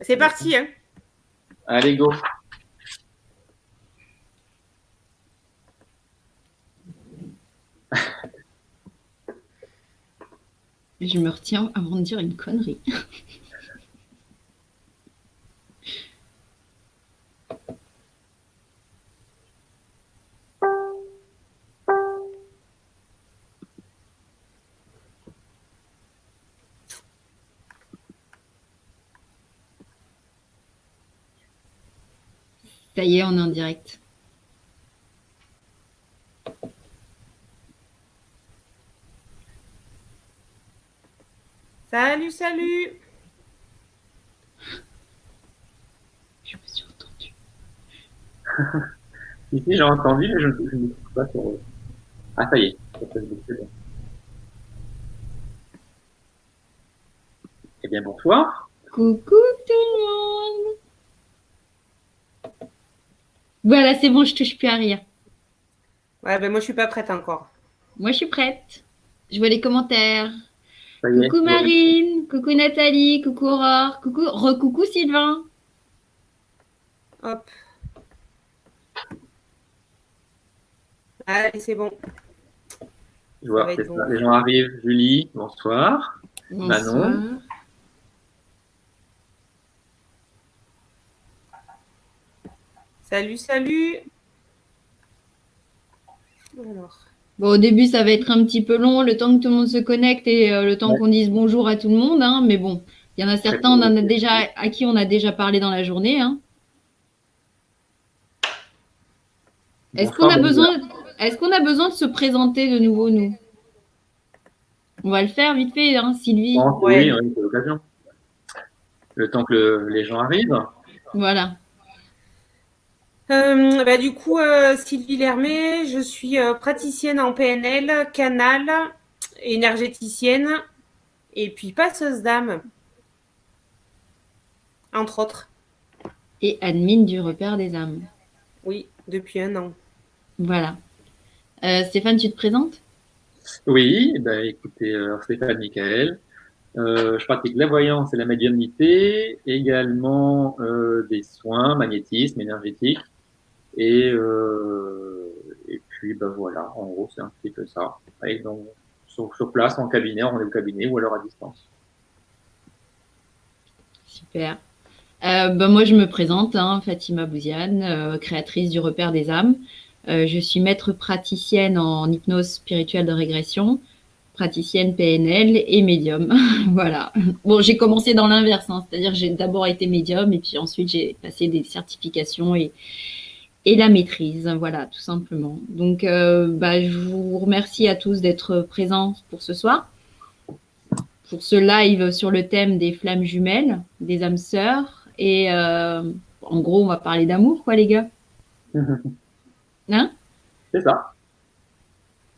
C'est parti, hein. Allez, go. Je me retiens avant de dire une connerie. Ça y est, on est en direct. Salut, salut. Je me suis entendue. Ici, j'ai entendu, mais je ne trouve pas sur. Ah, ça y est. Sur Facebook, c'est bon. Eh bien, bonsoir. Coucou tout le monde. Voilà, c'est bon, je touche plus à rien. Ouais, ben moi, je suis pas prête encore. Moi, je suis prête. Je vois les commentaires. Ça y est. Coucou Marine, coucou Nathalie, coucou Aurore, coucou Sylvain. Hop. Allez, c'est bon. Je vois, Ça va être c'est bon. ça. Les gens arrivent. Julie, bonsoir. Bonsoir. Manon. Salut, salut. Alors. Bon, au début, ça va être un petit peu long, le temps que tout le monde se connecte et le temps qu'on dise bonjour à tout le monde. Hein, mais bon, il y en a certains à qui on a déjà parlé dans la journée. Hein. Est-ce qu'on a besoin de se présenter de nouveau, nous? On va le faire vite fait, hein, Sylvie. Oui, c'est l'occasion. Le temps que les gens arrivent. Voilà. Du coup, Sylvie Lermet, je suis praticienne en PNL, canal, énergéticienne et puis passeuse d'âme, entre autres. Et admin du repère des âmes. Oui, depuis 1 an. Voilà. Stéphane, tu te présentes? Oui, ben, écoutez, Stéphane Michael. Je pratique la voyance et la médiumnité, également des soins, magnétisme, énergétique. Et puis, ben voilà, en gros, c'est un petit peu ça. Et donc, sur place, en cabinet, en rendez-vous cabinet ou alors à distance. Super. Moi, je me présente, hein, Fatima Bouziane, créatrice du repère des âmes. Je suis maître praticienne en hypnose spirituelle de régression, praticienne PNL et médium. Voilà. Bon, j'ai commencé dans l'inverse, hein, c'est-à-dire que j'ai d'abord été médium et puis ensuite j'ai passé des certifications et la maîtrise, voilà, tout simplement. Donc, je vous remercie à tous d'être présents pour ce soir, pour ce live sur le thème des flammes jumelles, des âmes sœurs. Et en gros, on va parler d'amour, quoi, les gars. Hein? C'est ça.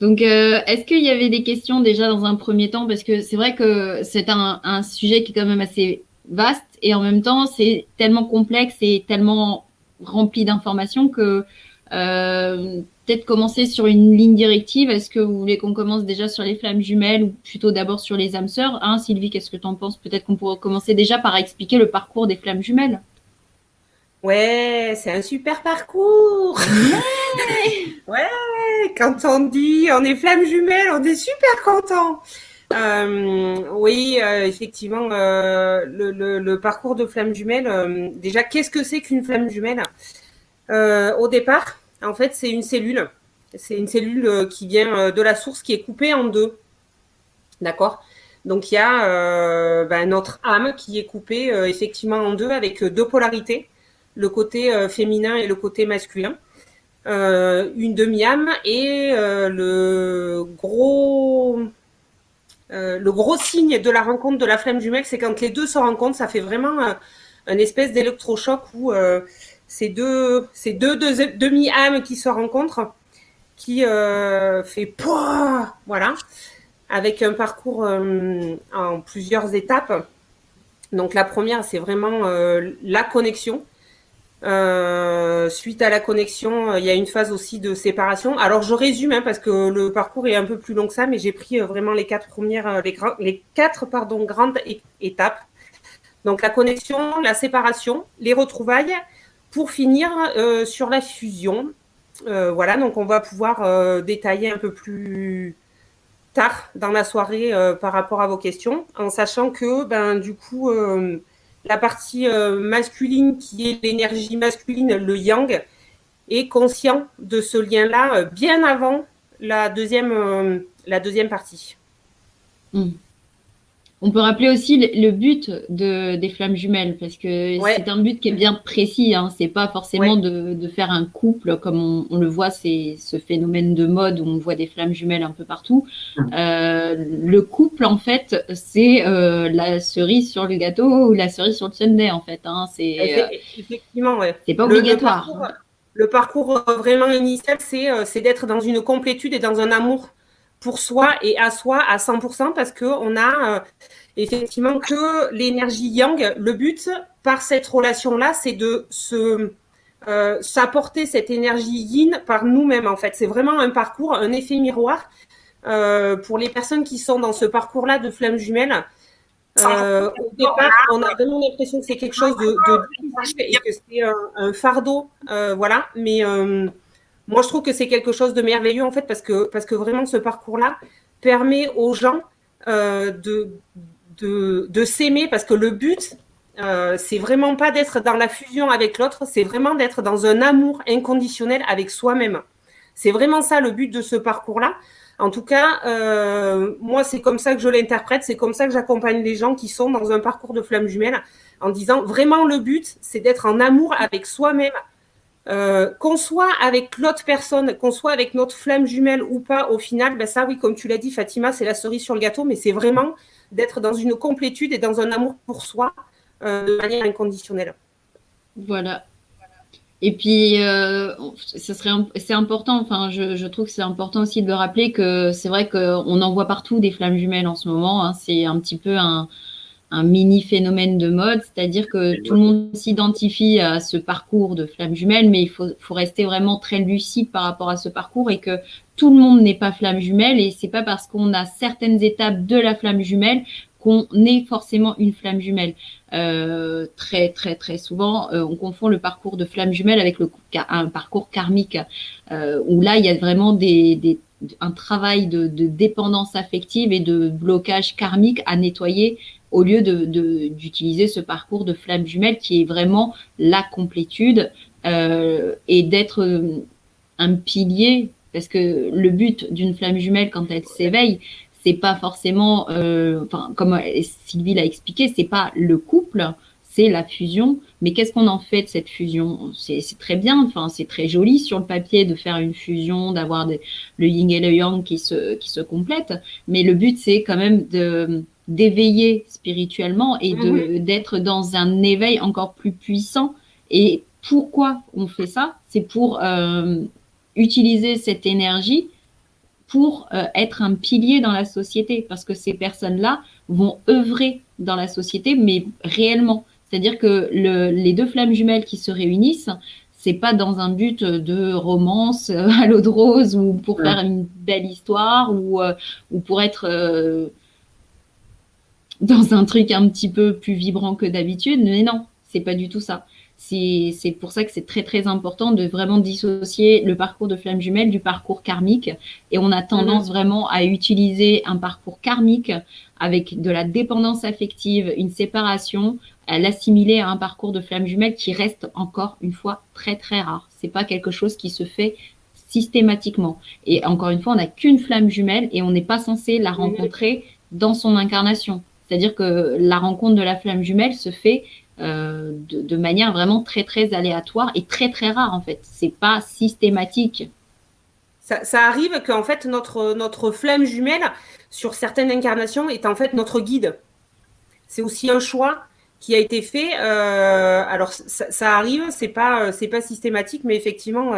Donc, est-ce qu'il y avait des questions déjà dans un premier temps? Parce que c'est vrai que c'est un sujet qui est quand même assez vaste et en même temps, c'est tellement complexe et tellement rempli d'informations que peut-être commencer sur une ligne directive. Est-ce que vous voulez qu'on commence déjà sur les flammes jumelles ou plutôt d'abord sur les âmes sœurs? Hein, Sylvie, qu'est-ce que tu en penses? Peut-être qu'on pourrait commencer déjà par expliquer le parcours des flammes jumelles. Ouais, c'est un super parcours. Ouais, quand on dit on est flammes jumelles, on est super content. Oui, effectivement, le parcours de flammes jumelles, déjà, qu'est-ce que c'est qu'une flamme jumelle? Au départ, en fait, c'est une cellule. C'est une cellule qui vient de la source, qui est coupée en deux. D'accord? Donc, il y a notre âme qui est coupée effectivement en deux avec deux polarités, le côté féminin et le côté masculin. Une demi-âme et le gros signe de la rencontre de la flamme jumelle, c'est quand les deux se rencontrent, ça fait vraiment un espèce d'électrochoc où ces deux demi-âmes qui se rencontrent, qui fait pouah, voilà, avec un parcours en plusieurs étapes. Donc la première, c'est vraiment la connexion. Suite à la connexion, il y a une phase aussi de séparation. Alors je résume parce que le parcours est un peu plus long que ça, mais j'ai pris vraiment les quatre premières, les quatre grandes étapes. Donc la connexion, la séparation, les retrouvailles, pour finir sur la fusion. Voilà, donc on va pouvoir détailler un peu plus tard dans la soirée par rapport à vos questions, en sachant que du coup la partie masculine qui est l'énergie masculine, le yang, est conscient de ce lien-là bien avant la deuxième partie. On peut rappeler aussi le but des flammes jumelles, parce que c'est un but qui est bien précis. Hein. C'est pas forcément de faire un couple, comme on le voit, c'est ce phénomène de mode où on voit des flammes jumelles un peu partout. Le couple, en fait, c'est la cerise sur le gâteau ou la cerise sur le sundae, en fait. Hein. Effectivement, c'est pas obligatoire. Le parcours vraiment initial, c'est d'être dans une complétude et dans un amour pour soi et à soi à 100%, parce qu'on a effectivement que l'énergie yang. Le but, par cette relation-là, c'est de s'apporter cette énergie yin par nous-mêmes, en fait. C'est vraiment un parcours, un effet miroir. Pour les personnes qui sont dans ce parcours-là de flammes jumelles, au départ, on a vraiment l'impression que c'est quelque chose de difficile et que c'est un fardeau, voilà. Mais moi, je trouve que c'est quelque chose de merveilleux, en fait, parce que vraiment, ce parcours-là permet aux gens de s'aimer, parce que le but, c'est vraiment pas d'être dans la fusion avec l'autre, c'est vraiment d'être dans un amour inconditionnel avec soi-même. C'est vraiment ça le but de ce parcours-là. En tout cas, moi, c'est comme ça que je l'interprète, c'est comme ça que j'accompagne les gens qui sont dans un parcours de flammes jumelles, en disant vraiment le but, c'est d'être en amour avec soi-même. Qu'on soit avec l'autre personne, qu'on soit avec notre flamme jumelle ou pas, au final, ça oui, comme tu l'as dit Fatima, c'est la cerise sur le gâteau, mais c'est vraiment d'être dans une complétude et dans un amour pour soi de manière inconditionnelle. Voilà. Et puis, c'est important, enfin, je trouve que c'est important aussi de le rappeler que c'est vrai qu'on en voit partout des flammes jumelles en ce moment. Hein, c'est un petit peu un mini phénomène de mode, c'est-à-dire que tout le monde s'identifie à ce parcours de flamme jumelle, mais il faut rester vraiment très lucide par rapport à ce parcours et que tout le monde n'est pas flamme jumelle, et c'est pas parce qu'on a certaines étapes de la flamme jumelle qu'on est forcément une flamme jumelle. Très très très souvent, on confond le parcours de flamme jumelle avec un parcours karmique, où là il y a vraiment un travail de dépendance affective et de blocage karmique à nettoyer, au lieu d'utiliser ce parcours de flamme jumelle qui est vraiment la complétude, et d'être un pilier, parce que le but d'une flamme jumelle quand elle s'éveille, c'est pas forcément, comme Sylvie l'a expliqué, c'est pas le couple, c'est la fusion. Mais qu'est-ce qu'on en fait de cette fusion? C'est très bien, enfin c'est très joli sur le papier de faire une fusion, d'avoir le yin et le yang qui se complètent. Mais le but, c'est quand même d'éveiller spirituellement et d'être dans un éveil encore plus puissant. Et pourquoi on fait ça? C'est pour utiliser cette énergie pour être un pilier dans la société, parce que ces personnes-là vont œuvrer dans la société, mais réellement. C'est-à-dire que les deux flammes jumelles qui se réunissent, c'est pas dans un but de romance à l'eau de rose, ou pour faire une belle histoire, ou pour être dans un truc un petit peu plus vibrant que d'habitude. Mais non, c'est pas du tout ça. C'est pour ça que c'est très très important de vraiment dissocier le parcours de flamme jumelle du parcours karmique, et on a tendance vraiment à utiliser un parcours karmique avec de la dépendance affective, une séparation, à l'assimiler à un parcours de flamme jumelle qui reste encore une fois très très rare. C'est pas quelque chose qui se fait systématiquement, et encore une fois, on n'a qu'une flamme jumelle et on n'est pas censé la rencontrer dans son incarnation. C'est-à-dire que la rencontre de la flamme jumelle se fait de manière vraiment très très aléatoire et très très rare, en fait. C'est pas systématique. Ça arrive qu'en fait notre flamme jumelle sur certaines incarnations est en fait notre guide. C'est aussi un choix qui a été fait. Alors ça arrive, c'est pas systématique, mais effectivement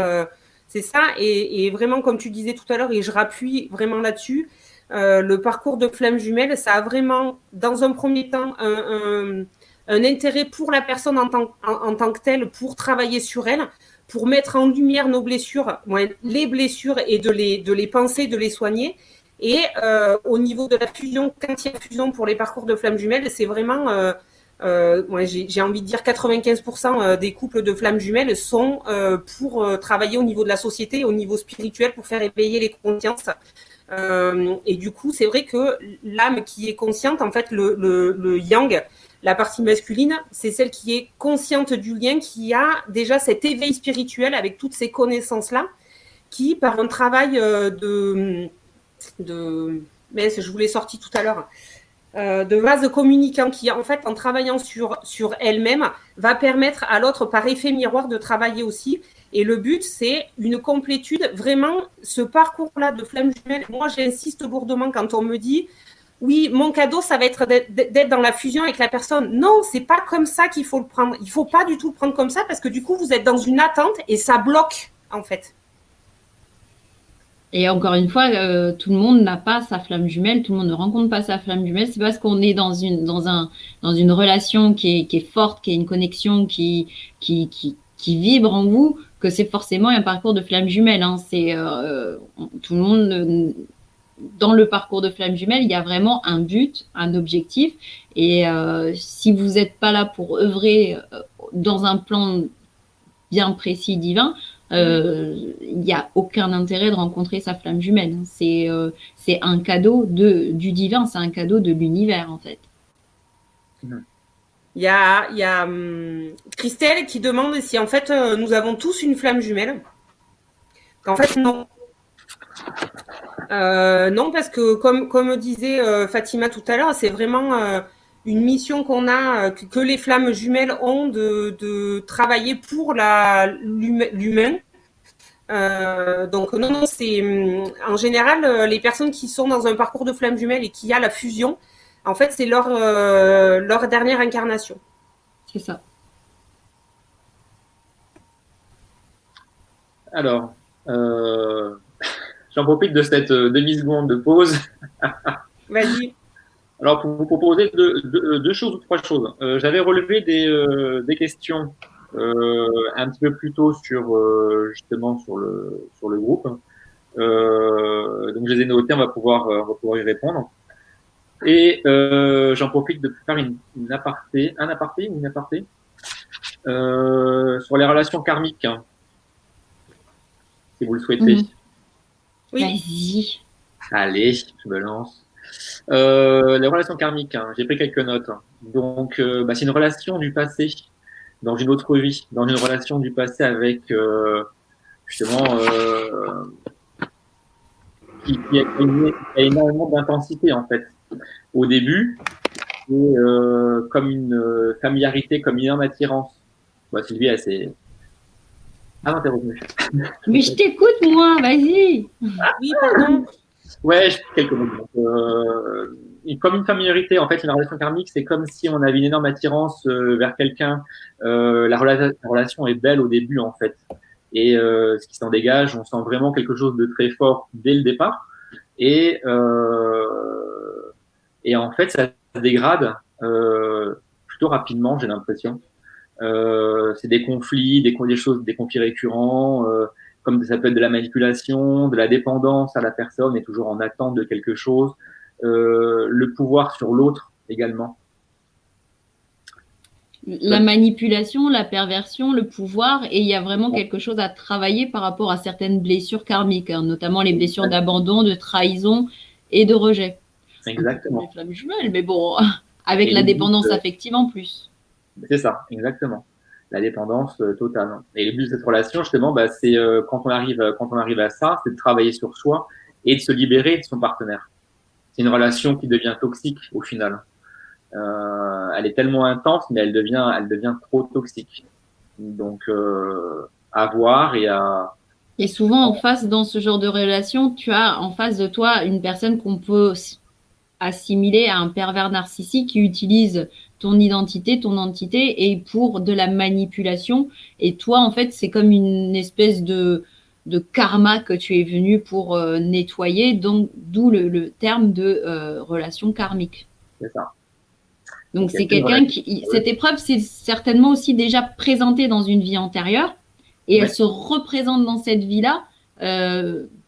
c'est ça. Et vraiment, comme tu disais tout à l'heure, et je rappuie vraiment là-dessus, le parcours de flamme jumelle, ça a vraiment, dans un premier temps, un intérêt pour la personne en tant que telle, pour travailler sur elle, pour mettre en lumière nos blessures, les blessures, et de les penser, de les soigner. Et au niveau de la fusion, quand il y a fusion pour les parcours de flammes jumelles, c'est vraiment moi, j'ai envie de dire 95% des couples de flammes jumelles sont pour travailler au niveau de la société, au niveau spirituel, pour faire éveiller les consciences. Et du coup, c'est vrai que l'âme qui est consciente, en fait, le yang, la partie masculine, c'est celle qui est consciente du lien, qui a déjà cet éveil spirituel avec toutes ces connaissances-là, qui, par un travail mais je vous l'ai sorti tout à l'heure, de vase communicant, qui, en fait, en travaillant sur elle-même, va permettre à l'autre, par effet miroir, de travailler aussi. Et le but, c'est une complétude. Vraiment, ce parcours-là de flamme jumelle, moi, j'insiste lourdement quand on me dit oui, mon cadeau, ça va être d'être dans la fusion avec la personne. Non, c'est pas comme ça qu'il faut le prendre. Il faut pas du tout le prendre comme ça parce que du coup, vous êtes dans une attente et ça bloque, en fait. Et encore une fois, tout le monde n'a pas sa flamme jumelle, tout le monde ne rencontre pas sa flamme jumelle. C'est parce qu'on est dans une relation qui est forte, qui est une connexion qui vibre en vous, que c'est forcément un parcours de flamme jumelle. Hein. C'est tout le monde. Dans le parcours de flamme jumelle, il y a vraiment un but, un objectif. Et si vous n'êtes pas là pour œuvrer dans un plan bien précis, divin, il n'y a aucun intérêt de rencontrer sa flamme jumelle. C'est un cadeau du divin, c'est un cadeau de l'univers, en fait. Il y a Christelle qui demande si, en fait, nous avons tous une flamme jumelle. En fait, non. Non, parce que comme disait Fatima tout à l'heure, c'est vraiment une mission qu'on a, que les flammes jumelles ont de travailler pour l'humain. Donc non, c'est en général les personnes qui sont dans un parcours de flammes jumelles et qui a la fusion, en fait, c'est leur dernière incarnation. C'est ça. Alors, j'en profite de cette demi-seconde de pause. Vas-y. Alors, pour vous proposer deux choses ou trois choses. J'avais relevé des questions un petit peu plus tôt justement sur le groupe. Donc, je les ai notées, on va pouvoir y répondre. Et j'en profite de faire un aparté sur les relations karmiques, hein, si vous le souhaitez. Mmh. Oui. Vas-y. Allez, je me lance. Les relations karmiques, hein, j'ai pris quelques notes. Donc, c'est une relation du passé dans une autre vie, dans une relation du passé avec justement qui a énormément d'intensité en fait. Au début, c'est comme une familiarité, comme une énorme attirance. Bah, Sylvie, elle s'est... Ah non, t'es revenue. Mais je t'écoute, moi, vas-y. Oui, pardon. Ouais, quelques mots. Comme une familiarité, en fait, une relation karmique, c'est comme si on avait une énorme attirance vers quelqu'un. La relation est belle au début, en fait. Et ce qui s'en dégage, on sent vraiment quelque chose de très fort dès le départ. Et en fait, ça se dégrade plutôt rapidement, j'ai l'impression. C'est des conflits, des conflits récurrents, comme ça peut être de la manipulation, de la dépendance à la personne, est toujours en attente de quelque chose, le pouvoir sur l'autre également. La manipulation, la perversion, le pouvoir, et il y a vraiment quelque chose à travailler par rapport à certaines blessures karmiques, hein, notamment les blessures d'abandon, de trahison et de rejet. Exactement. Les flammes jumelles, mais bon, avec la dépendance affective en plus. C'est ça, exactement. La dépendance totale. Et le but de cette relation, justement, c'est quand on arrive à ça, c'est de travailler sur soi et de se libérer de son partenaire. C'est une relation qui devient toxique au final. Elle est tellement intense, mais elle devient trop toxique. Donc, à voir et à... Et souvent, en face, dans ce genre de relation, tu as en face de toi une personne qu'on peut assimiler à un pervers narcissique qui utilise ton identité, ton entité, et pour de la manipulation. Et toi, en fait, c'est comme une espèce de karma que tu es venu pour nettoyer, donc d'où le terme de relation karmique. C'est ça. Donc, c'est quelqu'un qui... Cette épreuve, c'est certainement aussi déjà présentée dans une vie antérieure, et elle se représente dans cette vie-là,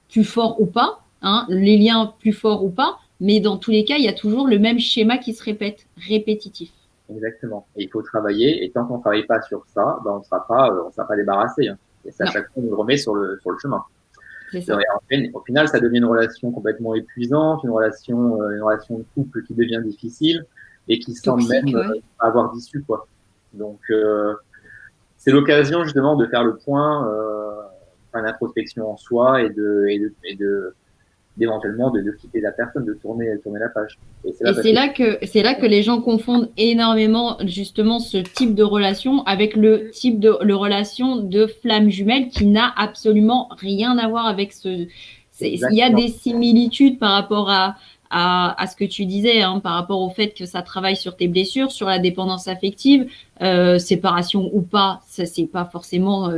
plus fort ou pas, hein, les liens plus forts ou pas, mais dans tous les cas, il y a toujours le même schéma qui se répète, répétitif. Exactement. Et il faut travailler. Et tant qu'on ne travaille pas sur ça, ben, on ne sera pas débarrassé. Hein. Et ça, à Non, chaque fois, on nous le remet sur le chemin. c'est Et ça. au final, ça devient une relation complètement épuisante, une relation de couple qui devient difficile et qui semble Toxique, même ouais. pas avoir d'issue, quoi. Donc, c'est l'occasion justement de faire le point, faire l'introspection en soi d'éventuellement de quitter la personne, de tourner la page. Et c'est là Et parce que c'est là que les gens confondent énormément justement ce type de relation avec le type de relation de flamme jumelle qui n'a absolument rien à voir avec ce. Il y a exactement, des similitudes par rapport à ce que tu disais, hein, par rapport au fait que ça travaille sur tes blessures, sur la dépendance affective, séparation ou pas, ça c'est pas forcément,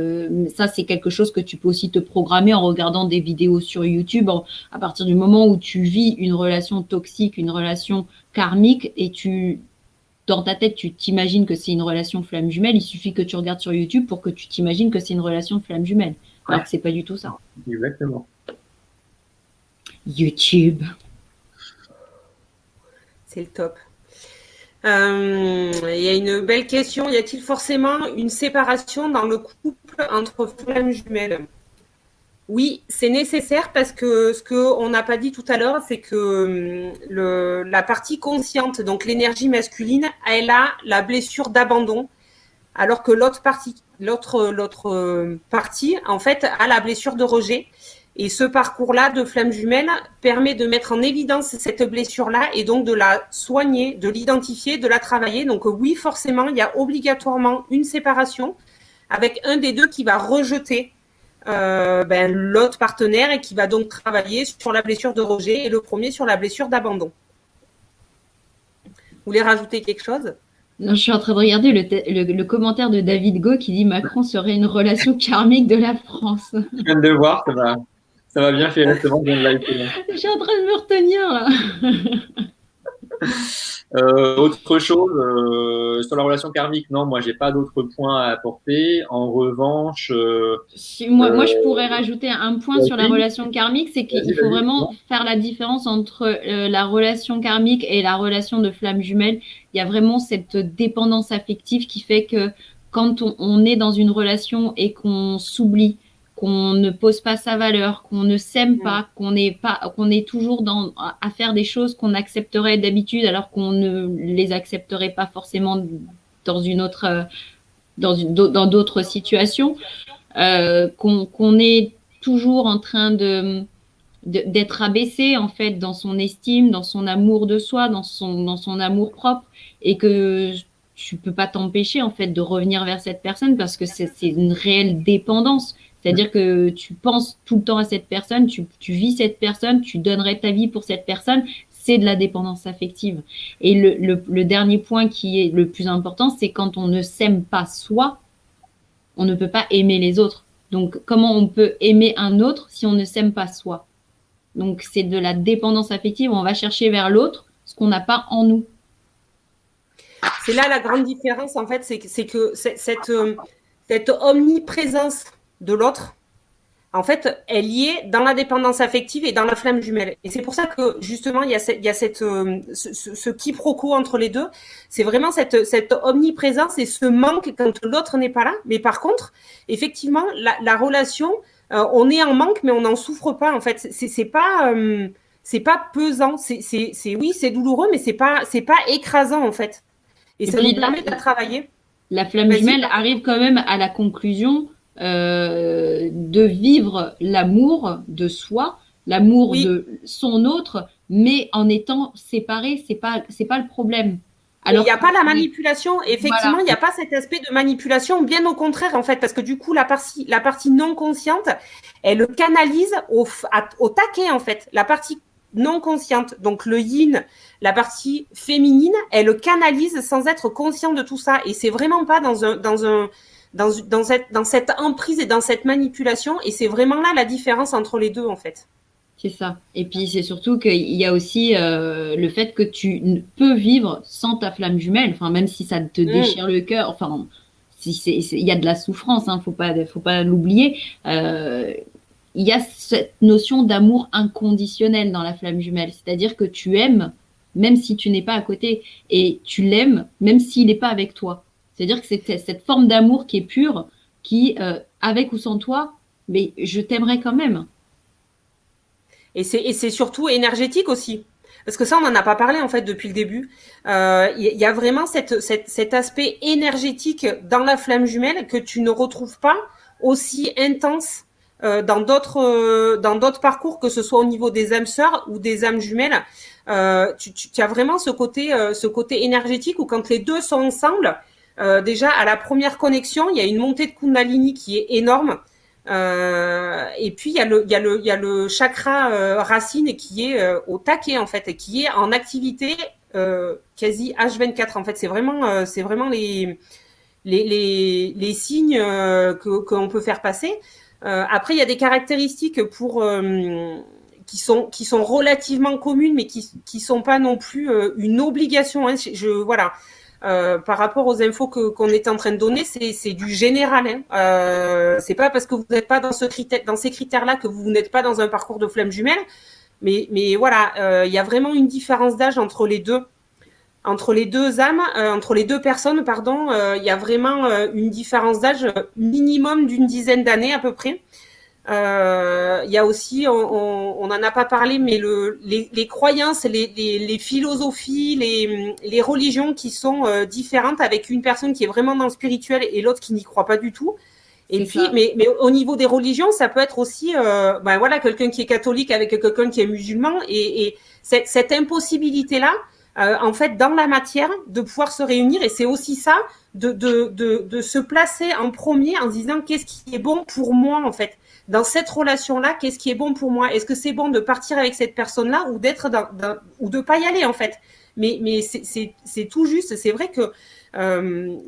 ça c'est quelque chose que tu peux aussi te programmer en regardant des vidéos sur YouTube. À partir du moment où tu vis une relation toxique, une relation karmique, et dans ta tête, tu t'imagines que c'est une relation flamme jumelle, il suffit que tu regardes sur YouTube pour que tu t'imagines que c'est une relation flamme jumelle. Alors ouais, que c'est pas du tout ça. exactement. YouTube. C'est le top. Il y a une belle question. Y a-t-il forcément une séparation dans le couple entre flammes jumelles? Oui, c'est nécessaire parce que ce qu'on n'a pas dit tout à l'heure, c'est que la partie consciente, donc l'énergie masculine, elle a la blessure d'abandon, alors que l'autre partie, en fait, a la blessure de rejet. Et ce parcours-là de flamme jumelle permet de mettre en évidence cette blessure-là et donc de la soigner, de l'identifier, de la travailler. Donc oui, forcément, il y a obligatoirement une séparation avec un des deux qui va rejeter l'autre partenaire et qui va donc travailler sur la blessure de rejet et le premier sur la blessure d'abandon. Vous voulez rajouter quelque chose? Non, je suis en train de regarder le commentaire de David Go qui dit Macron serait une relation karmique de la France. Je viens de le voir, ça m'a bien fait rester dans le live. Je suis en train de me retenir là. Autre chose, sur la relation karmique, non, moi, j'ai pas d'autres points à apporter. En revanche, Moi, je pourrais rajouter un point sur la vas-y, relation karmique, c'est qu'il faut vas-y. vraiment faire la différence entre la relation karmique et la relation de flamme jumelle. Il y a vraiment cette dépendance affective qui fait que quand on est dans une relation et qu'on s'oublie, qu'on ne pose pas sa valeur, qu'on ne s'aime pas, qu'on est toujours à faire des choses qu'on accepterait d'habitude alors qu'on ne les accepterait pas forcément dans une autre, dans d'autres situations, qu'on est toujours en train d'être abaissé en fait dans son estime, dans son amour de soi, dans son amour propre, et que tu peux pas t'empêcher en fait de revenir vers cette personne parce que c'est une réelle dépendance. C'est-à-dire que tu penses tout le temps à cette personne, tu vis cette personne, tu donnerais ta vie pour cette personne, c'est de la dépendance affective. Et le dernier point qui est le plus important, c'est quand on ne s'aime pas soi, on ne peut pas aimer les autres. Donc, comment on peut aimer un autre si on ne s'aime pas soi? Donc, c'est de la dépendance affective. On va chercher vers l'autre ce qu'on n'a pas en nous. C'est là la grande différence, en fait, c'est que cette omniprésence de l'autre, en fait, elle y est dans la dépendance affective et dans la flamme jumelle. Et c'est pour ça que, justement, il y a ce quiproquo entre les deux. C'est vraiment cette omniprésence et ce manque quand l'autre n'est pas là. Mais par contre, effectivement, la relation, on est en manque, mais on n'en souffre pas, en fait. C'est pas pesant. Oui, c'est douloureux, mais c'est pas écrasant, en fait. Et Et ça nous puis, permet de travailler. la flamme jumelle arrive quand même à la conclusion de vivre l'amour de soi, l'amour de son autre, mais en étant séparé, c'est pas le problème. Alors, il n'y a pas la manipulation. Effectivement, voilà. Il n'y a pas cet aspect de manipulation, bien au contraire, en fait, parce que du coup, la partie non consciente, elle le canalise au taquet, en fait. La partie non consciente, donc le yin, la partie féminine, elle le canalise sans être conscient de tout ça. Et c'est vraiment pas dans cette emprise et dans cette manipulation. Et c'est vraiment là la différence entre les deux, en fait. C'est ça. Et puis, c'est surtout qu'il y a aussi le fait que tu peux vivre sans ta flamme jumelle, enfin, même si ça te déchire le cœur, enfin, il y a de la souffrance, hein, faut pas l'oublier. Il y a cette notion d'amour inconditionnel dans la flamme jumelle, c'est-à-dire que tu aimes même si tu n'es pas à côté, et tu l'aimes, même s'il n'est pas avec toi. C'est-à-dire que c'est cette forme d'amour qui est pure, qui, avec ou sans toi, mais je t'aimerais quand même. Et c'est surtout énergétique aussi. Parce que ça, on n'en a pas parlé en fait depuis le début. Y a vraiment cet aspect énergétique dans la flamme jumelle que tu ne retrouves pas aussi intense dans d'autres parcours, que ce soit au niveau des âmes sœurs ou des âmes jumelles. Tu as vraiment ce côté énergétique où quand les deux sont ensemble, déjà à la première connexion, il y a une montée de Kundalini qui est énorme. Et puis il y a le chakra racine qui est au taquet en fait, et qui est en activité quasi H24 en fait. C'est vraiment les signes qu'on peut faire passer. Après il y a des caractéristiques qui sont relativement communes, mais qui sont pas non plus une obligation. Hein. Voilà. Par rapport aux infos qu'on est en train de donner, c'est du général. Hein. C'est pas parce que vous n'êtes pas dans ces critères-là que vous n'êtes pas dans un parcours de flamme jumelle. Mais voilà, il y a vraiment une différence d'âge entre les deux âmes, entre les deux personnes, pardon. Il y a vraiment une différence d'âge minimum d'une dizaine d'années à peu près. Il y a aussi, on n'en a pas parlé, mais les croyances, les philosophies, les religions qui sont différentes, avec une personne qui est vraiment dans le spirituel et l'autre qui n'y croit pas du tout. Et puis, mais au niveau des religions, ça peut être aussi, voilà, quelqu'un qui est catholique avec quelqu'un qui est musulman, et cette impossibilité-là, en fait, dans la matière, de pouvoir se réunir, et c'est aussi ça, de se placer en premier en se disant qu'est-ce qui est bon pour moi, en fait. Dans cette relation-là, qu'est-ce qui est bon pour moi? Est-ce que c'est bon de partir avec cette personne-là ou ou de pas y aller en fait? Mais c'est tout juste. C'est vrai que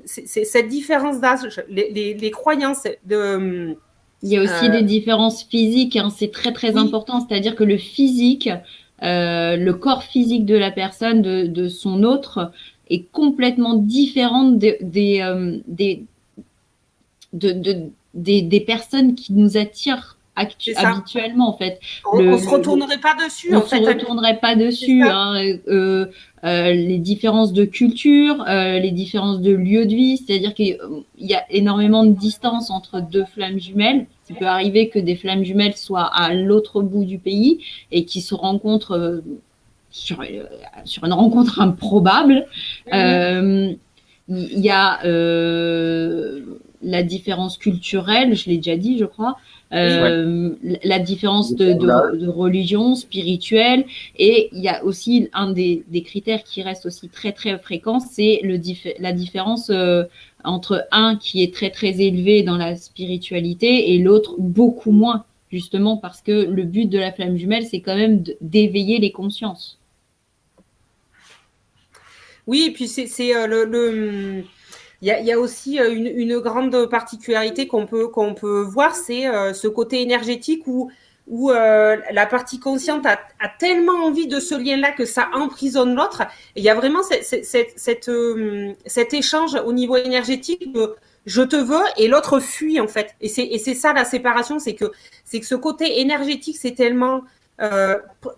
c'est cette différence d'âge, les croyances de. Il y a aussi des différences physiques, hein, c'est très très important. C'est-à-dire que le physique, le corps physique de la personne, de son autre, est complètement différent des personnes qui nous attirent habituellement, en fait. On se retournerait pas dessus. On se retournerait pas dessus. Hein. Les différences de culture, les différences de lieu de vie, c'est-à-dire qu'il y a énormément de distance entre deux flammes jumelles. Il peut arriver que des flammes jumelles soient à l'autre bout du pays et qui se rencontrent sur une rencontre improbable. Il y a la différence culturelle, je l'ai déjà dit, je crois, la différence de religion, spirituelle, et il y a aussi un des critères qui reste aussi très très fréquent, c'est la différence entre un qui est très très élevé dans la spiritualité et l'autre beaucoup moins, justement parce que le but de la flamme jumelle, c'est quand même d'éveiller les consciences. Oui, et puis c'est il y a aussi une grande particularité qu'on peut voir, c'est ce côté énergétique où la partie consciente a tellement envie de ce lien-là que ça emprisonne l'autre. Et il y a vraiment cet échange au niveau énergétique de je te veux et l'autre fuit en fait. Et c'est ça la séparation, c'est que ce côté énergétique c'est tellement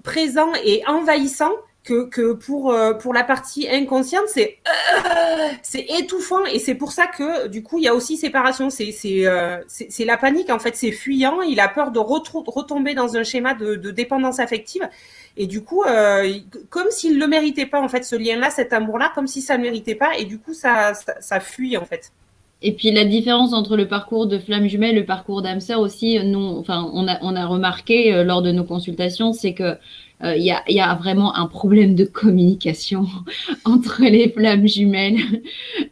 présent et envahissant que pour la partie inconsciente, c'est étouffant, et c'est pour ça que du coup il y a aussi séparation. C'est la panique en fait, c'est fuyant. Il a peur de retomber dans un schéma de dépendance affective, et du coup comme s'il le méritait pas en fait, ce lien-là, cet amour-là, comme si ça le méritait pas, et du coup ça fuit en fait. Et puis la différence entre le parcours de flamme jumelle et le parcours d'âme sœur aussi, on a remarqué lors de nos consultations, c'est que il y a vraiment un problème de communication entre les flammes jumelles.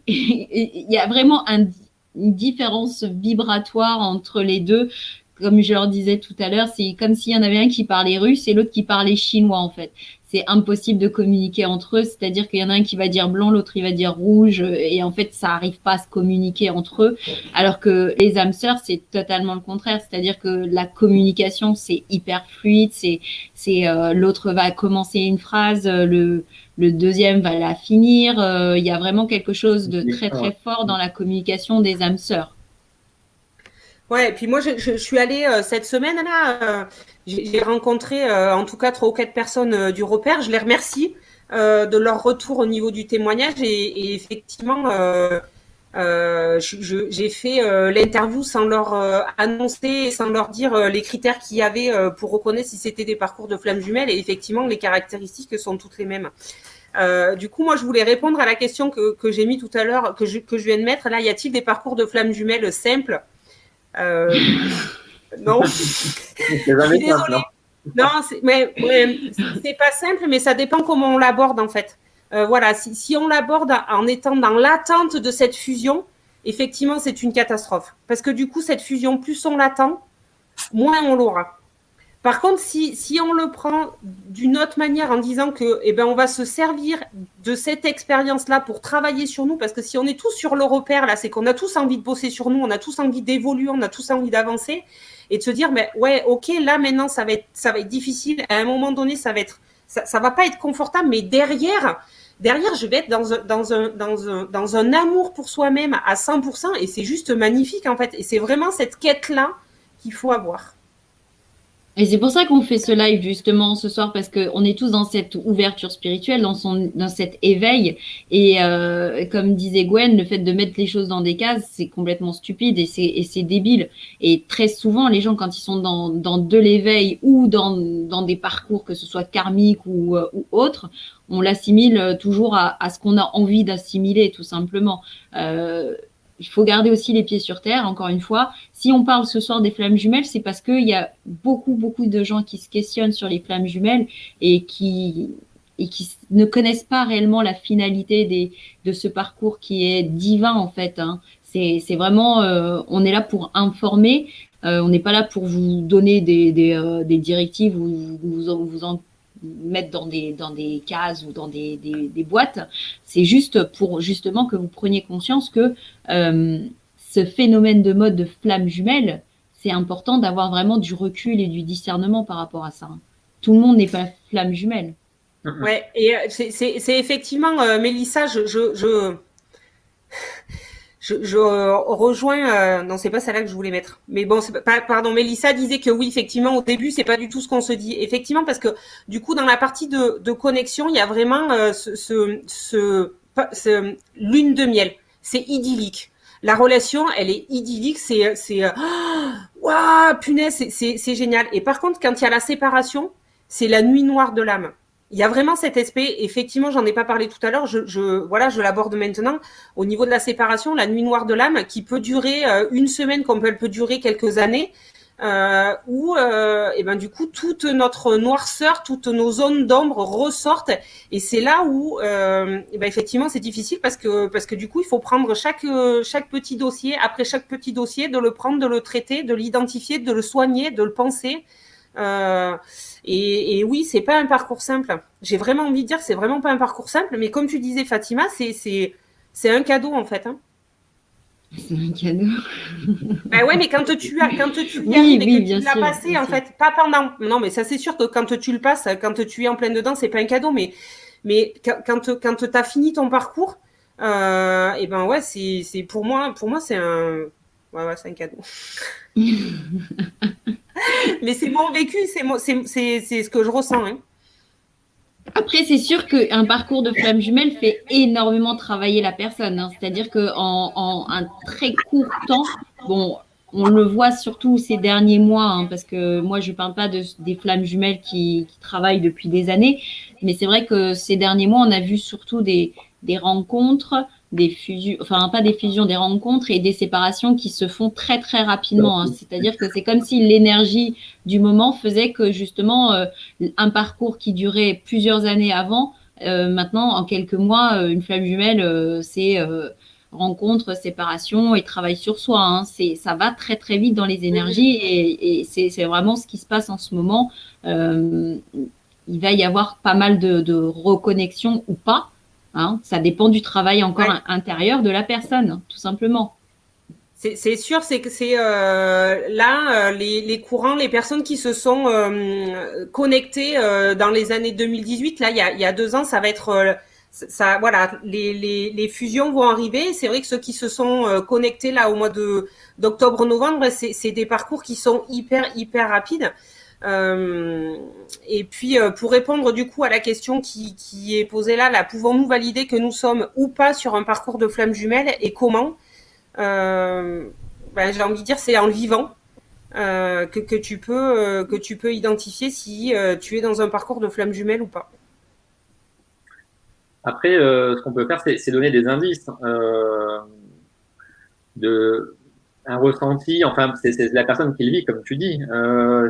Il y a vraiment une différence vibratoire entre les deux. Comme je leur disais tout à l'heure, c'est comme s'il y en avait un qui parlait russe et l'autre qui parlait chinois, en fait. C'est impossible de communiquer entre eux, c'est-à-dire qu'il y en a un qui va dire blanc, l'autre il va dire rouge, et en fait ça n'arrive pas à se communiquer entre eux, alors que les âmes sœurs c'est totalement le contraire, c'est-à-dire que la communication c'est hyper fluide, l'autre va commencer une phrase, le deuxième va la finir, il y a vraiment quelque chose de très très fort dans la communication des âmes sœurs. Ouais, et puis moi je suis allée cette semaine là, j'ai rencontré en tout cas 3 ou 4 personnes du repère. Je les remercie de leur retour au niveau du témoignage et effectivement, j'ai fait l'interview sans leur annoncer, sans leur dire les critères qu'il y avait pour reconnaître si c'était des parcours de flammes jumelles et effectivement les caractéristiques sont toutes les mêmes. Du coup, moi, je voulais répondre à la question que j'ai mis tout à l'heure, que je viens de mettre. Là, y a-t-il des parcours de flammes jumelles simples Non. Je suis désolée. Non, c'est pas simple, mais ça dépend comment on l'aborde en fait. Voilà, si on l'aborde en étant dans l'attente de cette fusion, effectivement, c'est une catastrophe. Parce que du coup, cette fusion, plus on l'attend, moins on l'aura. Par contre, si on le prend d'une autre manière en disant que, on va se servir de cette expérience-là pour travailler sur nous, parce que si on est tous sur le repère, là, c'est qu'on a tous envie de bosser sur nous, on a tous envie d'évoluer, on a tous envie d'avancer, et de se dire, mais ouais, ok, là maintenant, ça va être difficile. À un moment donné, ça va pas être confortable, mais derrière, je vais être dans un amour pour soi-même à 100%, et c'est juste magnifique en fait. Et c'est vraiment cette quête-là qu'il faut avoir. Et c'est pour ça qu'on fait ce live justement ce soir, parce qu'on est tous dans cette ouverture spirituelle, dans cet éveil. Et comme disait Gwen, le fait de mettre les choses dans des cases, c'est complètement stupide et c'est débile. Et très souvent, les gens, quand ils sont dans de l'éveil ou dans des parcours, que ce soit karmique ou autre, on l'assimile toujours à ce qu'on a envie d'assimiler, tout simplement. Il faut garder aussi les pieds sur terre, encore une fois. Si on parle ce soir des flammes jumelles, c'est parce qu'il y a beaucoup de gens qui se questionnent sur les flammes jumelles et qui ne connaissent pas réellement la finalité de ce parcours qui est divin, en fait. Hein. C'est vraiment, on est là pour informer, on n'est pas là pour vous donner des directives ou vous en mettre dans des cases ou dans des boîtes. C'est juste pour justement que vous preniez conscience que ce phénomène de mode de flamme jumelle, c'est important d'avoir vraiment du recul et du discernement par rapport à ça. Tout le monde n'est pas flamme jumelle. Ouais, et c'est effectivement, Mélissa, je rejoins. Non, c'est pas celle-là que je voulais mettre. Mais bon, pardon. Mélissa disait que oui, effectivement, au début, c'est pas du tout ce qu'on se dit. Effectivement, parce que du coup, dans la partie de connexion, il y a vraiment ce lune de miel. C'est idyllique. La relation, elle est idyllique. Waouh, punaise, c'est génial. Et par contre, quand il y a la séparation, c'est la nuit noire de l'âme. Il y a vraiment cet aspect, effectivement, j'en ai pas parlé tout à l'heure, je l'aborde maintenant, au niveau de la séparation, la nuit noire de l'âme, qui peut durer une semaine, comme elle peut durer quelques années, où du coup, toute notre noirceur, toutes nos zones d'ombre ressortent, et c'est là où, effectivement, c'est difficile parce que du coup, il faut prendre chaque petit dossier, après chaque petit dossier, de le prendre, de le traiter, de l'identifier, de le soigner, de le penser. Et oui, c'est pas un parcours simple. J'ai vraiment envie de dire que c'est vraiment pas un parcours simple, mais comme tu disais, Fatima, c'est un cadeau en fait. Hein. C'est un cadeau. Ben ouais, mais quand tu y arrives et que tu l'as passé, en fait, pas pendant. Non, mais ça c'est sûr que quand tu le passes, quand tu es en plein dedans, c'est pas un cadeau, mais quand t'as fini ton parcours, ouais, c'est pour moi c'est un. Ouais, c'est un cadeau. Mais c'est mon vécu, c'est ce que je ressens. Hein. Après, c'est sûr qu'un parcours de flamme jumelle fait énormément travailler la personne. Hein. C'est-à-dire qu'en un très court temps, bon, on le voit surtout ces derniers mois, hein, parce que moi, je ne parle pas des flammes jumelles qui travaillent depuis des années, mais c'est vrai que ces derniers mois, on a vu surtout des rencontres, des fusions, enfin pas des fusions, des rencontres et des séparations qui se font très très rapidement. Hein. C'est-à-dire que c'est comme si l'énergie du moment faisait que justement un parcours qui durait plusieurs années avant, maintenant en quelques mois, une flamme jumelle, c'est rencontre, séparation et travail sur soi. Hein. Ça va très très vite dans les énergies et c'est vraiment ce qui se passe en ce moment. Il va y avoir pas mal de reconnexion ou pas. Hein, ça dépend du travail encore intérieur de la personne, tout simplement. C'est sûr, c'est que c'est là les courants, les personnes qui se sont connectées dans les années 2018. Là, il y a 2 ans, ça va être ça. Voilà, les fusions vont arriver. C'est vrai que ceux qui se sont connectés là au mois d'octobre-novembre, c'est des parcours qui sont hyper rapides. Et puis, pour répondre du coup à la question qui est posée là, pouvons-nous valider que nous sommes ou pas sur un parcours de flamme jumelle et comment? J'ai envie de dire, c'est en le vivant que tu peux identifier si tu es dans un parcours de flamme jumelle ou pas. Après, ce qu'on peut faire, c'est donner des indices de un ressenti. Enfin, c'est la personne qui le vit, comme tu dis.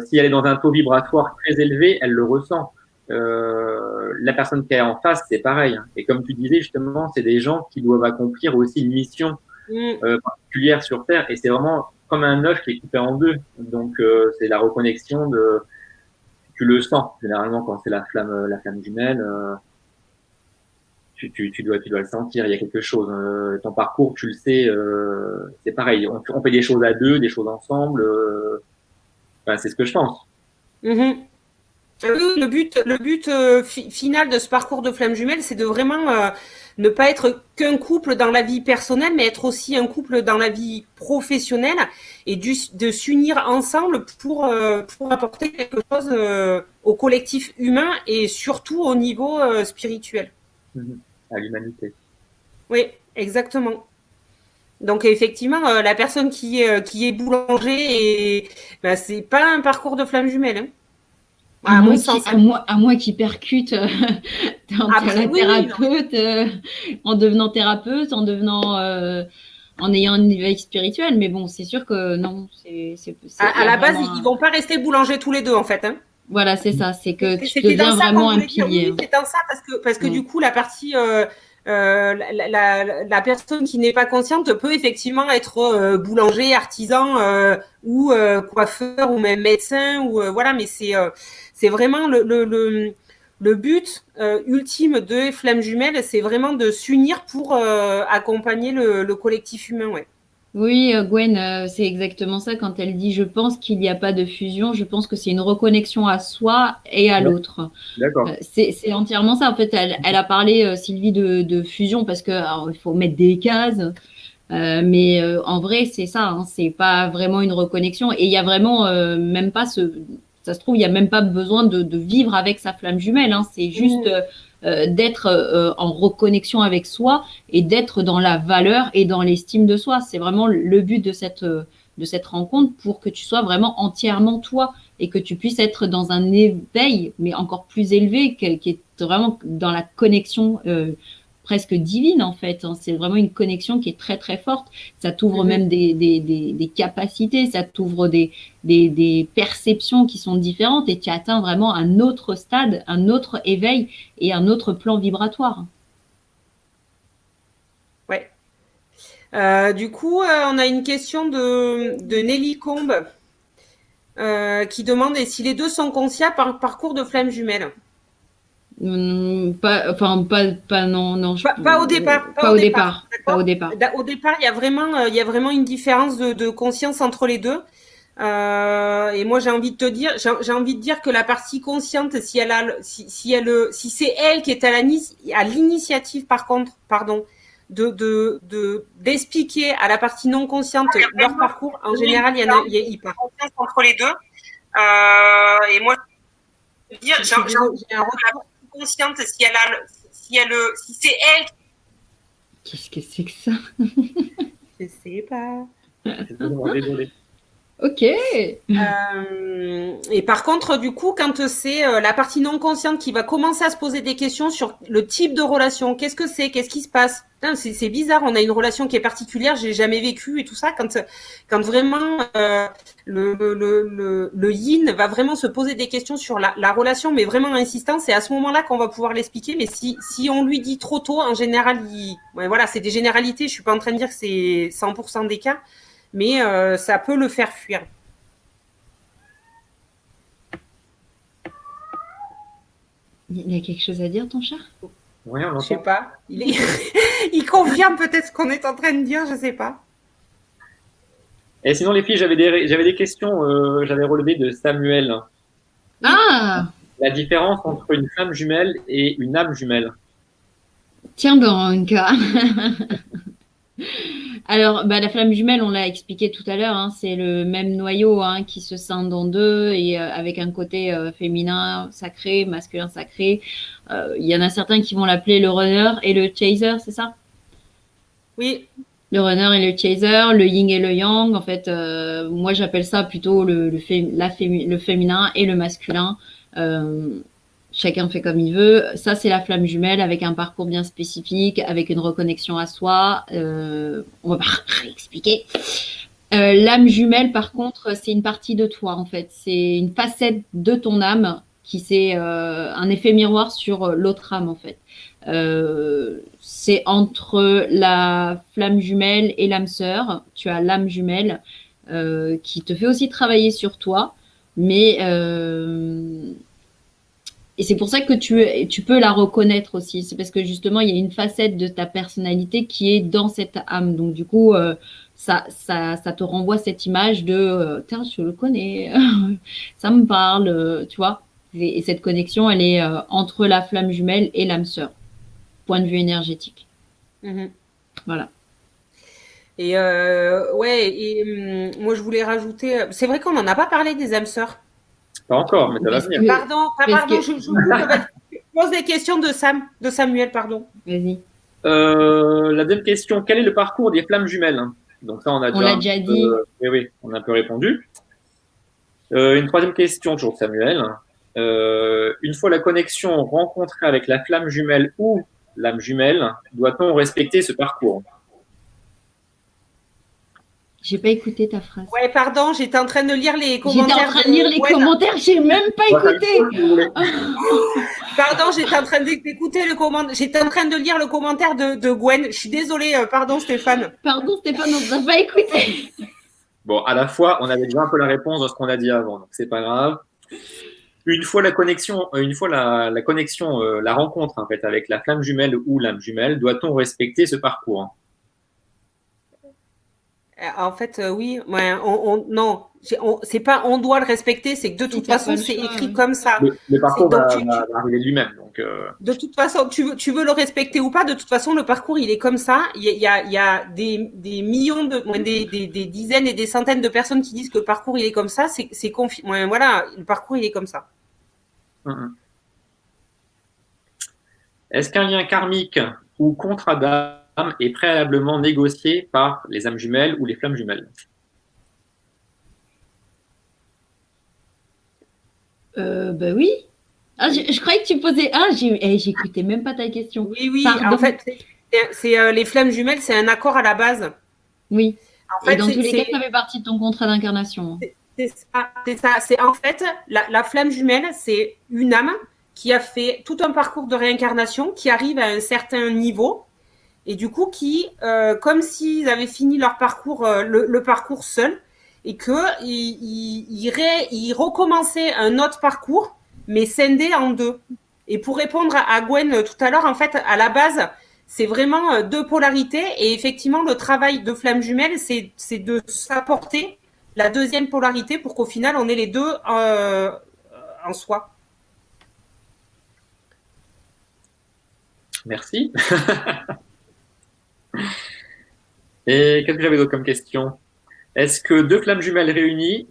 Si elle est dans un taux vibratoire très élevé, elle le ressent. La personne qui est en face, c'est pareil. Et comme tu disais justement, c'est des gens qui doivent accomplir aussi une mission particulière sur Terre. Et c'est vraiment comme un œuf qui est coupé en deux. Donc, c'est la reconnexion de. Tu le sens généralement quand c'est la flamme jumelle. Tu dois le sentir, il y a quelque chose. Ton parcours, tu le sais, c'est pareil. On fait des choses à deux, des choses ensemble. Enfin, c'est ce que je pense. Mm-hmm. Le but final de ce parcours de flamme jumelle, c'est de vraiment ne pas être qu'un couple dans la vie personnelle, mais être aussi un couple dans la vie professionnelle et de s'unir ensemble pour apporter quelque chose au collectif humain et surtout au niveau spirituel. À l'humanité. Oui, exactement. Donc effectivement, la personne qui est boulanger, c'est pas un parcours de flamme jumelle. Hein. À moins qu'il percute en thérapeute, en devenant thérapeute, en ayant une éveil spirituel. Mais bon, c'est sûr que non. À la base, ils vont pas rester boulangers tous les deux, en fait. Hein. Voilà, c'est ça. C'est que tu deviens vraiment un pilier. Oui, c'est dans ça parce que du coup, la partie la personne qui n'est pas consciente peut effectivement être boulanger, artisan ou coiffeur ou même médecin ou voilà, mais c'est vraiment le but ultime de Flamme Jumelle, c'est vraiment de s'unir pour accompagner le collectif humain, ouais. Oui, Gwen, c'est exactement ça quand elle dit je pense qu'il n'y a pas de fusion, je pense que c'est une reconnexion à soi et à l'autre. D'accord. C'est entièrement ça. En fait, elle a parlé, Sylvie, de fusion parce que alors, il faut mettre des cases. Mais en vrai, c'est ça, hein, c'est pas vraiment une reconnexion. Et il y a vraiment même pas ça se trouve, il n'y a même pas besoin de vivre avec sa flamme jumelle. Hein, c'est juste d'être en reconnexion avec soi et d'être dans la valeur et dans l'estime de soi. C'est vraiment le but de cette rencontre pour que tu sois vraiment entièrement toi et que tu puisses être dans un éveil, mais encore plus élevé, qui est vraiment dans la connexion presque divine en fait. Hein. C'est vraiment une connexion qui est très très forte. Ça t'ouvre même des capacités, ça t'ouvre des perceptions qui sont différentes et tu atteins vraiment un autre stade, un autre éveil et un autre plan vibratoire. Ouais. Du coup, on a une question de Nelly Combe qui demande si les deux sont conscients par parcours de flamme jumelle. Non. Pas au départ. Pas au départ. Au départ, il y a vraiment une différence de conscience entre les deux. Et moi, j'ai envie de dire que la partie consciente, si c'est elle qui est à l'initiative, d'expliquer à la partie non consciente leur parcours, en général, il y a confiance entre les deux. Et moi, j'ai un retour consciente si c'est elle. Qu'est-ce que c'est que ça? Je sais pas. Désolé. Ok. Et par contre, du coup, quand c'est la partie non consciente qui va commencer à se poser des questions sur le type de relation, qu'est-ce que c'est, qu'est-ce qui se passe? Putain, c'est bizarre, on a une relation qui est particulière, j'ai jamais vécu et tout ça. Quand vraiment le yin va vraiment se poser des questions sur la relation, mais vraiment insistant, c'est à ce moment-là qu'on va pouvoir l'expliquer. Mais si on lui dit trop tôt, en général, voilà, c'est des généralités. Je suis pas en train de dire que c'est 100% des cas. Mais ça peut le faire fuir. Il y a quelque chose à dire, ton chat? Oui, on l'entend. Je sais pas. Il confirme peut-être ce qu'on est en train de dire, je sais pas. Et sinon, les filles, j'avais des questions, j'avais relevé de Samuel. Ah! La différence entre une flamme jumelle et une âme jumelle. Tiens donc. Alors, bah, la flamme jumelle, on l'a expliqué tout à l'heure, hein, c'est le même noyau hein, qui se scinde en deux et avec un côté féminin sacré, masculin sacré. Il y en a certains qui vont l'appeler le runner et le chaser, c'est ça? Oui. Le runner et le chaser, le yin et le yang. En fait, moi j'appelle ça plutôt le féminin et le masculin. Euh, Chacun fait comme il veut. Ça, c'est la flamme jumelle avec un parcours bien spécifique, avec une reconnexion à soi. On va pas réexpliquer. L'âme jumelle, par contre, c'est une partie de toi, en fait. C'est une facette de ton âme qui c'est un effet miroir sur l'autre âme, en fait. C'est entre la flamme jumelle et l'âme sœur. Tu as l'âme jumelle qui te fait aussi travailler sur toi, mais et c'est pour ça que tu peux la reconnaître aussi. C'est parce que justement, il y a une facette de ta personnalité qui est dans cette âme. Donc, du coup, ça te renvoie cette image de tiens, je le connais, ça me parle, tu vois. Et cette connexion, elle est entre la flamme jumelle et l'âme sœur, point de vue énergétique. Mhm. Voilà. Et ouais, et moi je voulais rajouter, c'est vrai qu'on n'en a pas parlé des âmes sœurs. Pas encore, mais ça va venir. Pardon, je pose des questions de Samuel, pardon. Vas-y. La deuxième question, quel est le parcours des flammes jumelles? Donc ça, on l'a déjà dit. Oui, on a un peu répondu. Une troisième question, toujours de Samuel. Une fois la connexion rencontrée avec la flamme jumelle ou l'âme jumelle, doit-on respecter ce parcours? J'ai pas écouté ta phrase. Ouais, pardon, j'étais en train de lire les commentaires. J'étais en train de lire les commentaires, j'ai même pas écouté. Pardon, j'étais en train d'écouter le commentaire. J'étais en train de lire le commentaire de Gwen. Je suis désolée, pardon Stéphane. Pardon Stéphane, on n'a pas écouté. Bon, à la fois, on avait déjà un peu la réponse de ce qu'on a dit avant, donc c'est pas grave. Une fois la connexion, la connexion, la rencontre en fait avec la flamme jumelle ou l'âme jumelle, doit-on respecter ce parcours? En fait, oui, ouais, non, c'est pas on doit le respecter, c'est que de toute façon, c'est écrit comme ça. Le parcours va arriver lui-même. Donc, de toute façon, tu veux le respecter ou pas, de toute façon, le parcours, il est comme ça. Il y a des millions des dizaines et des centaines de personnes qui disent que le parcours, il est comme ça. Voilà, le parcours, il est comme ça. Est-ce qu'un lien karmique ou contrat d'âme est préalablement négocié par les âmes jumelles ou les flammes jumelles? Bah oui. Ah, je croyais que tu posais. Ah, j'écoutais même pas ta question. Oui. Pardon. En fait, c'est les flammes jumelles, c'est un accord à la base. Oui. En fait, et dans tous les cas, ça fait partie de ton contrat d'incarnation. C'est ça. C'est en fait la flamme jumelle, c'est une âme qui a fait tout un parcours de réincarnation, qui arrive à un certain niveau, et du coup qui, comme s'ils avaient fini leur parcours, le parcours seul, et qu'ils recommençaient un autre parcours, mais scindé en deux. Et pour répondre à Gwen tout à l'heure, en fait, à la base, c'est vraiment deux polarités, et effectivement, le travail de flamme jumelle, c'est de s'apporter la deuxième polarité pour qu'au final, on ait les deux en soi. Merci. Et qu'est-ce que j'avais d'autre comme question? Est-ce que deux flammes jumelles réunies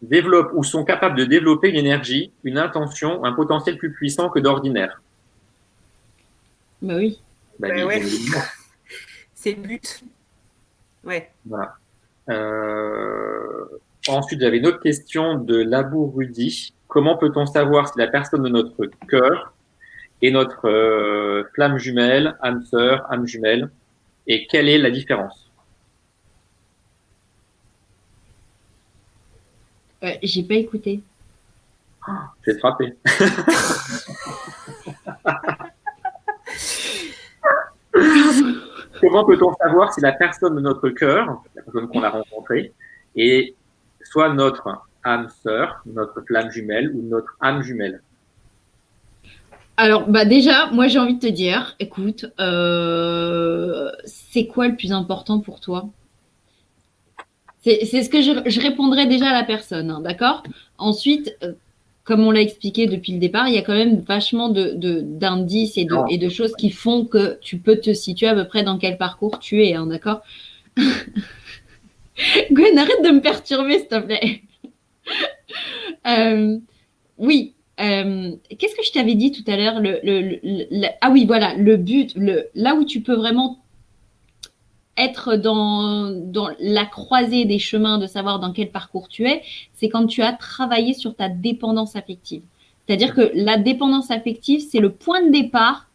développent ou sont capables de développer une énergie, une intention, un potentiel plus puissant que d'ordinaire? Bah oui. Ouais. C'est le but. Ouais. Voilà. Ensuite, j'avais une autre question de Labour Rudy. Comment peut-on savoir si la personne de notre cœur est notre flamme jumelle, âme sœur, âme jumelle, et quelle est la différence? J'ai pas écouté. Je vais te frapper. Comment peut-on savoir si la personne de notre cœur, la personne qu'on a rencontrée, est soit notre âme sœur, notre flamme jumelle ou notre âme jumelle? Alors, bah déjà, moi j'ai envie de te dire, écoute, c'est quoi le plus important pour toi? C'est ce que je répondrai déjà à la personne, hein, d'accord? Ensuite, comme on l'a expliqué depuis le départ, il y a quand même vachement d'indices et de choses qui font que tu peux te situer à peu près dans quel parcours tu es, hein, d'accord? Gwen, arrête de me perturber, s'il te plaît. Oui. Qu'est-ce que je t'avais dit tout à l'heure? Ah oui, voilà, le but, là où tu peux vraiment être dans la croisée des chemins de savoir dans quel parcours tu es, c'est quand tu as travaillé sur ta dépendance affective. C'est-à-dire que la dépendance affective, c'est le point de départ,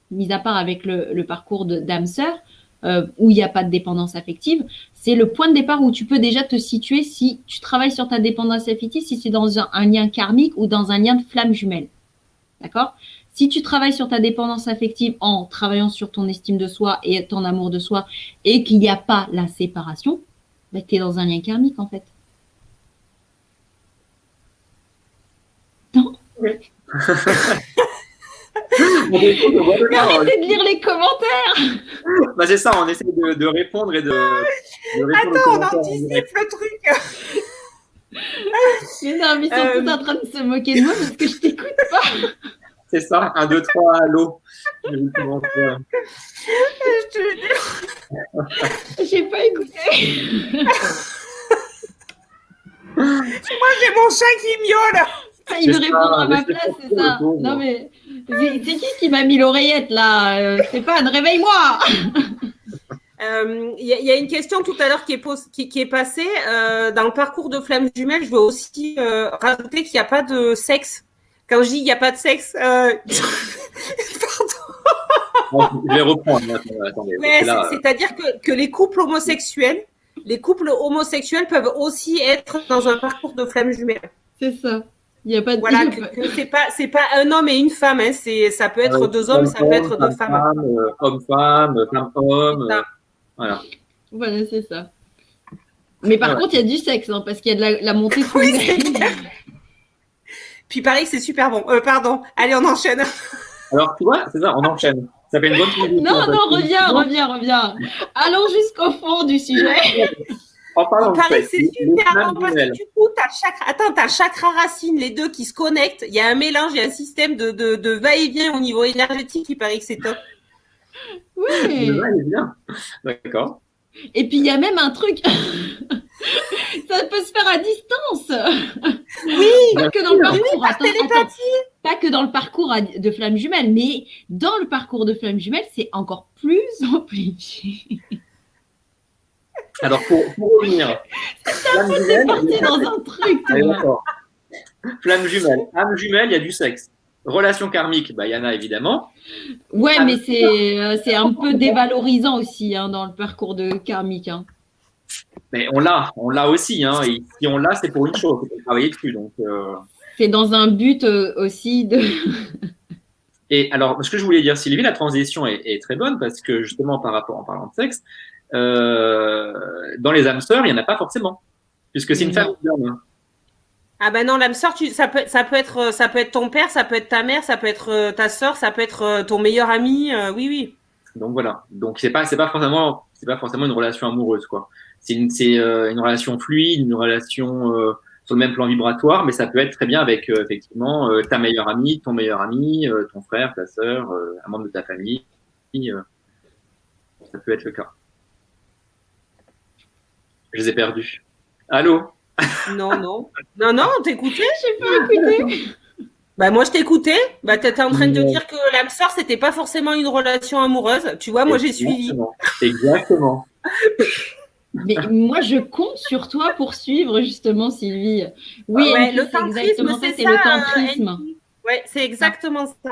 mis à part avec le parcours d'âme-sœur, où il n'y a pas de dépendance affective, c'est le point de départ où tu peux déjà te situer si tu travailles sur ta dépendance affective, si c'est dans un lien karmique ou dans un lien de flamme jumelle. D'accord? Si tu travailles sur ta dépendance affective en travaillant sur ton estime de soi et ton amour de soi et qu'il n'y a pas la séparation, bah, tu es dans un lien karmique en fait. Non? Oui. Mais arrêtez de lire les commentaires! Bah, c'est ça, on essaie de répondre et de répondre. Attends, on anticipe le truc. Mais non, mais ils sont tous en train de se moquer de moi parce que je t'écoute pas. C'est ça, 1, 2, 3, allô. Je te jure. J'ai pas écouté. Moi, j'ai mon chat qui miaule. Il veut répondre à ma place, c'est ça. Non, mais c'est qui m'a mis l'oreillette là? Stéphane, réveille-moi. Il y a une question tout à l'heure qui est passée. Dans le parcours de flamme jumelle, je veux aussi rajouter qu'il n'y a pas de sexe. Quand je dis il n'y a pas de sexe, pardon. Je vais reprendre. Attendez, c'est-à-dire que les couples homosexuels peuvent aussi être dans un parcours de flamme jumelle. C'est ça. Il y a pas de. Voilà, c'est pas un homme et une femme. Hein, ça peut être deux hommes, ça peut être deux femmes. Homme-femme, femme-homme. Voilà. Voilà, c'est ça. Mais par contre, il y a du sexe, hein, parce qu'il y a de la montée de Puis pareil, c'est super bon. Pardon. Allez, on enchaîne. Alors, tu vois, c'est ça, on enchaîne. Ça fait une bonne transition. Non, reviens. Allons jusqu'au fond du sujet. Pareil, c'est super bon parce que du coup, t'as chakra racine, les deux qui se connectent. Il y a un mélange, il y a un système de va-et-vient au niveau énergétique. Il paraît que c'est top. Oui. Le va-et-vient. D'accord. Et puis, il y a même un truc. Ça peut se faire à distance. Oui, pas que dans le parcours. Par télépathie. Pas que dans le parcours de flamme jumelle, mais dans le parcours de flamme jumelle, c'est encore plus amplifié. Alors, pour revenir. Flamme jumelle, parti dans un truc. D'accord. Flamme jumelle. Âme jumelle, il y a du sexe. Relation karmique, bah, il y en a évidemment. Ouais, mais c'est un peu dévalorisant aussi hein, dans le parcours de karmique. Hein. Mais on l'a aussi. Hein, et si on l'a, c'est pour une chose, c'est pour travailler dessus. Donc, c'est dans un but aussi de. Et alors, ce que je voulais dire, Sylvie, la transition est très bonne parce que justement, en parlant de sexe, dans les âmes sœurs, il n'y en a pas forcément, puisque c'est une femme qui donne. Ah ben non, l'âme sœur, ça peut être ton père, ça peut être ta mère, ça peut être ta sœur, ça peut être ton meilleur ami, oui. Donc voilà. Donc c'est pas forcément une relation amoureuse quoi. C'est une relation fluide, une relation sur le même plan vibratoire, mais ça peut être très bien avec effectivement ta meilleure amie, ton meilleur ami, ton frère, ta sœur, un membre de ta famille. Ça peut être le cas. Je les ai perdus. Allô? Non, t'écoutais? J'ai pas écouté. Bah moi je t'écoutais. Bah t'étais en train de dire que l'âme sœur c'était pas forcément une relation amoureuse. Tu vois, moi j'ai suivi. Exactement. Mais moi je compte sur toi pour suivre justement Sylvie. Oui, le tantrisme, c'est le tantrisme. Ouais, c'est exactement ça.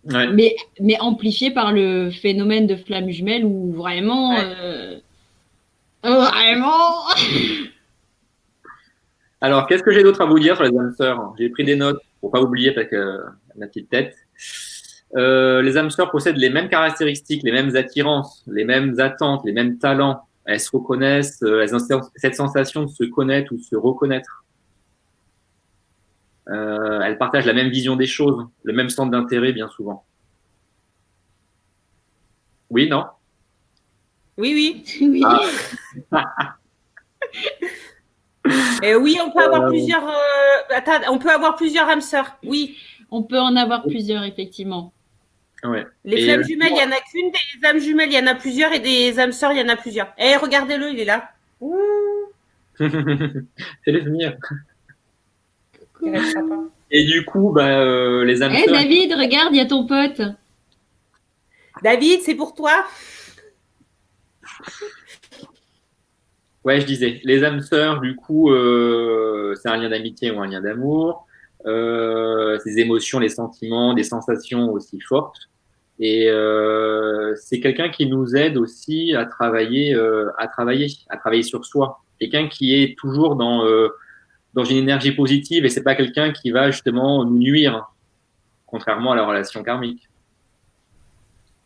Ouais. Mais amplifié par le phénomène de flamme jumelle où vraiment vraiment. Alors, qu'est-ce que j'ai d'autre à vous dire sur les âmes sœurs? J'ai pris des notes pour pas oublier parce que ma petite tête. Les âmes sœurs possèdent les mêmes caractéristiques, les mêmes attirances, les mêmes attentes, les mêmes talents. Elles se reconnaissent, elles ont cette sensation de se connaître ou de se reconnaître. Elles partagent la même vision des choses, le même centre d'intérêt bien souvent. Oui, non? Oui. Oui. Oui, on peut avoir plusieurs. Attends, on peut avoir plusieurs âmes sœurs. Oui. On peut en avoir plusieurs, effectivement. Ouais. Les flammes jumelles, il n'y en a qu'une. Des âmes jumelles, il y en a plusieurs. Et des âmes sœurs, il y en a plusieurs. Regardez-le, il est là. Ouh. Fais-les venir. Il restera pas. Et du coup, les âmes sœurs. David, regarde, il y a ton pote. David, c'est pour toi. Ouais, je disais, les âmes sœurs, du coup, c'est un lien d'amitié ou un lien d'amour. Ces émotions, les sentiments, des sensations aussi fortes. Et c'est quelqu'un qui nous aide aussi à travailler sur soi. Quelqu'un qui est toujours dans une énergie positive et c'est pas quelqu'un qui va justement nous nuire, contrairement à la relation karmique.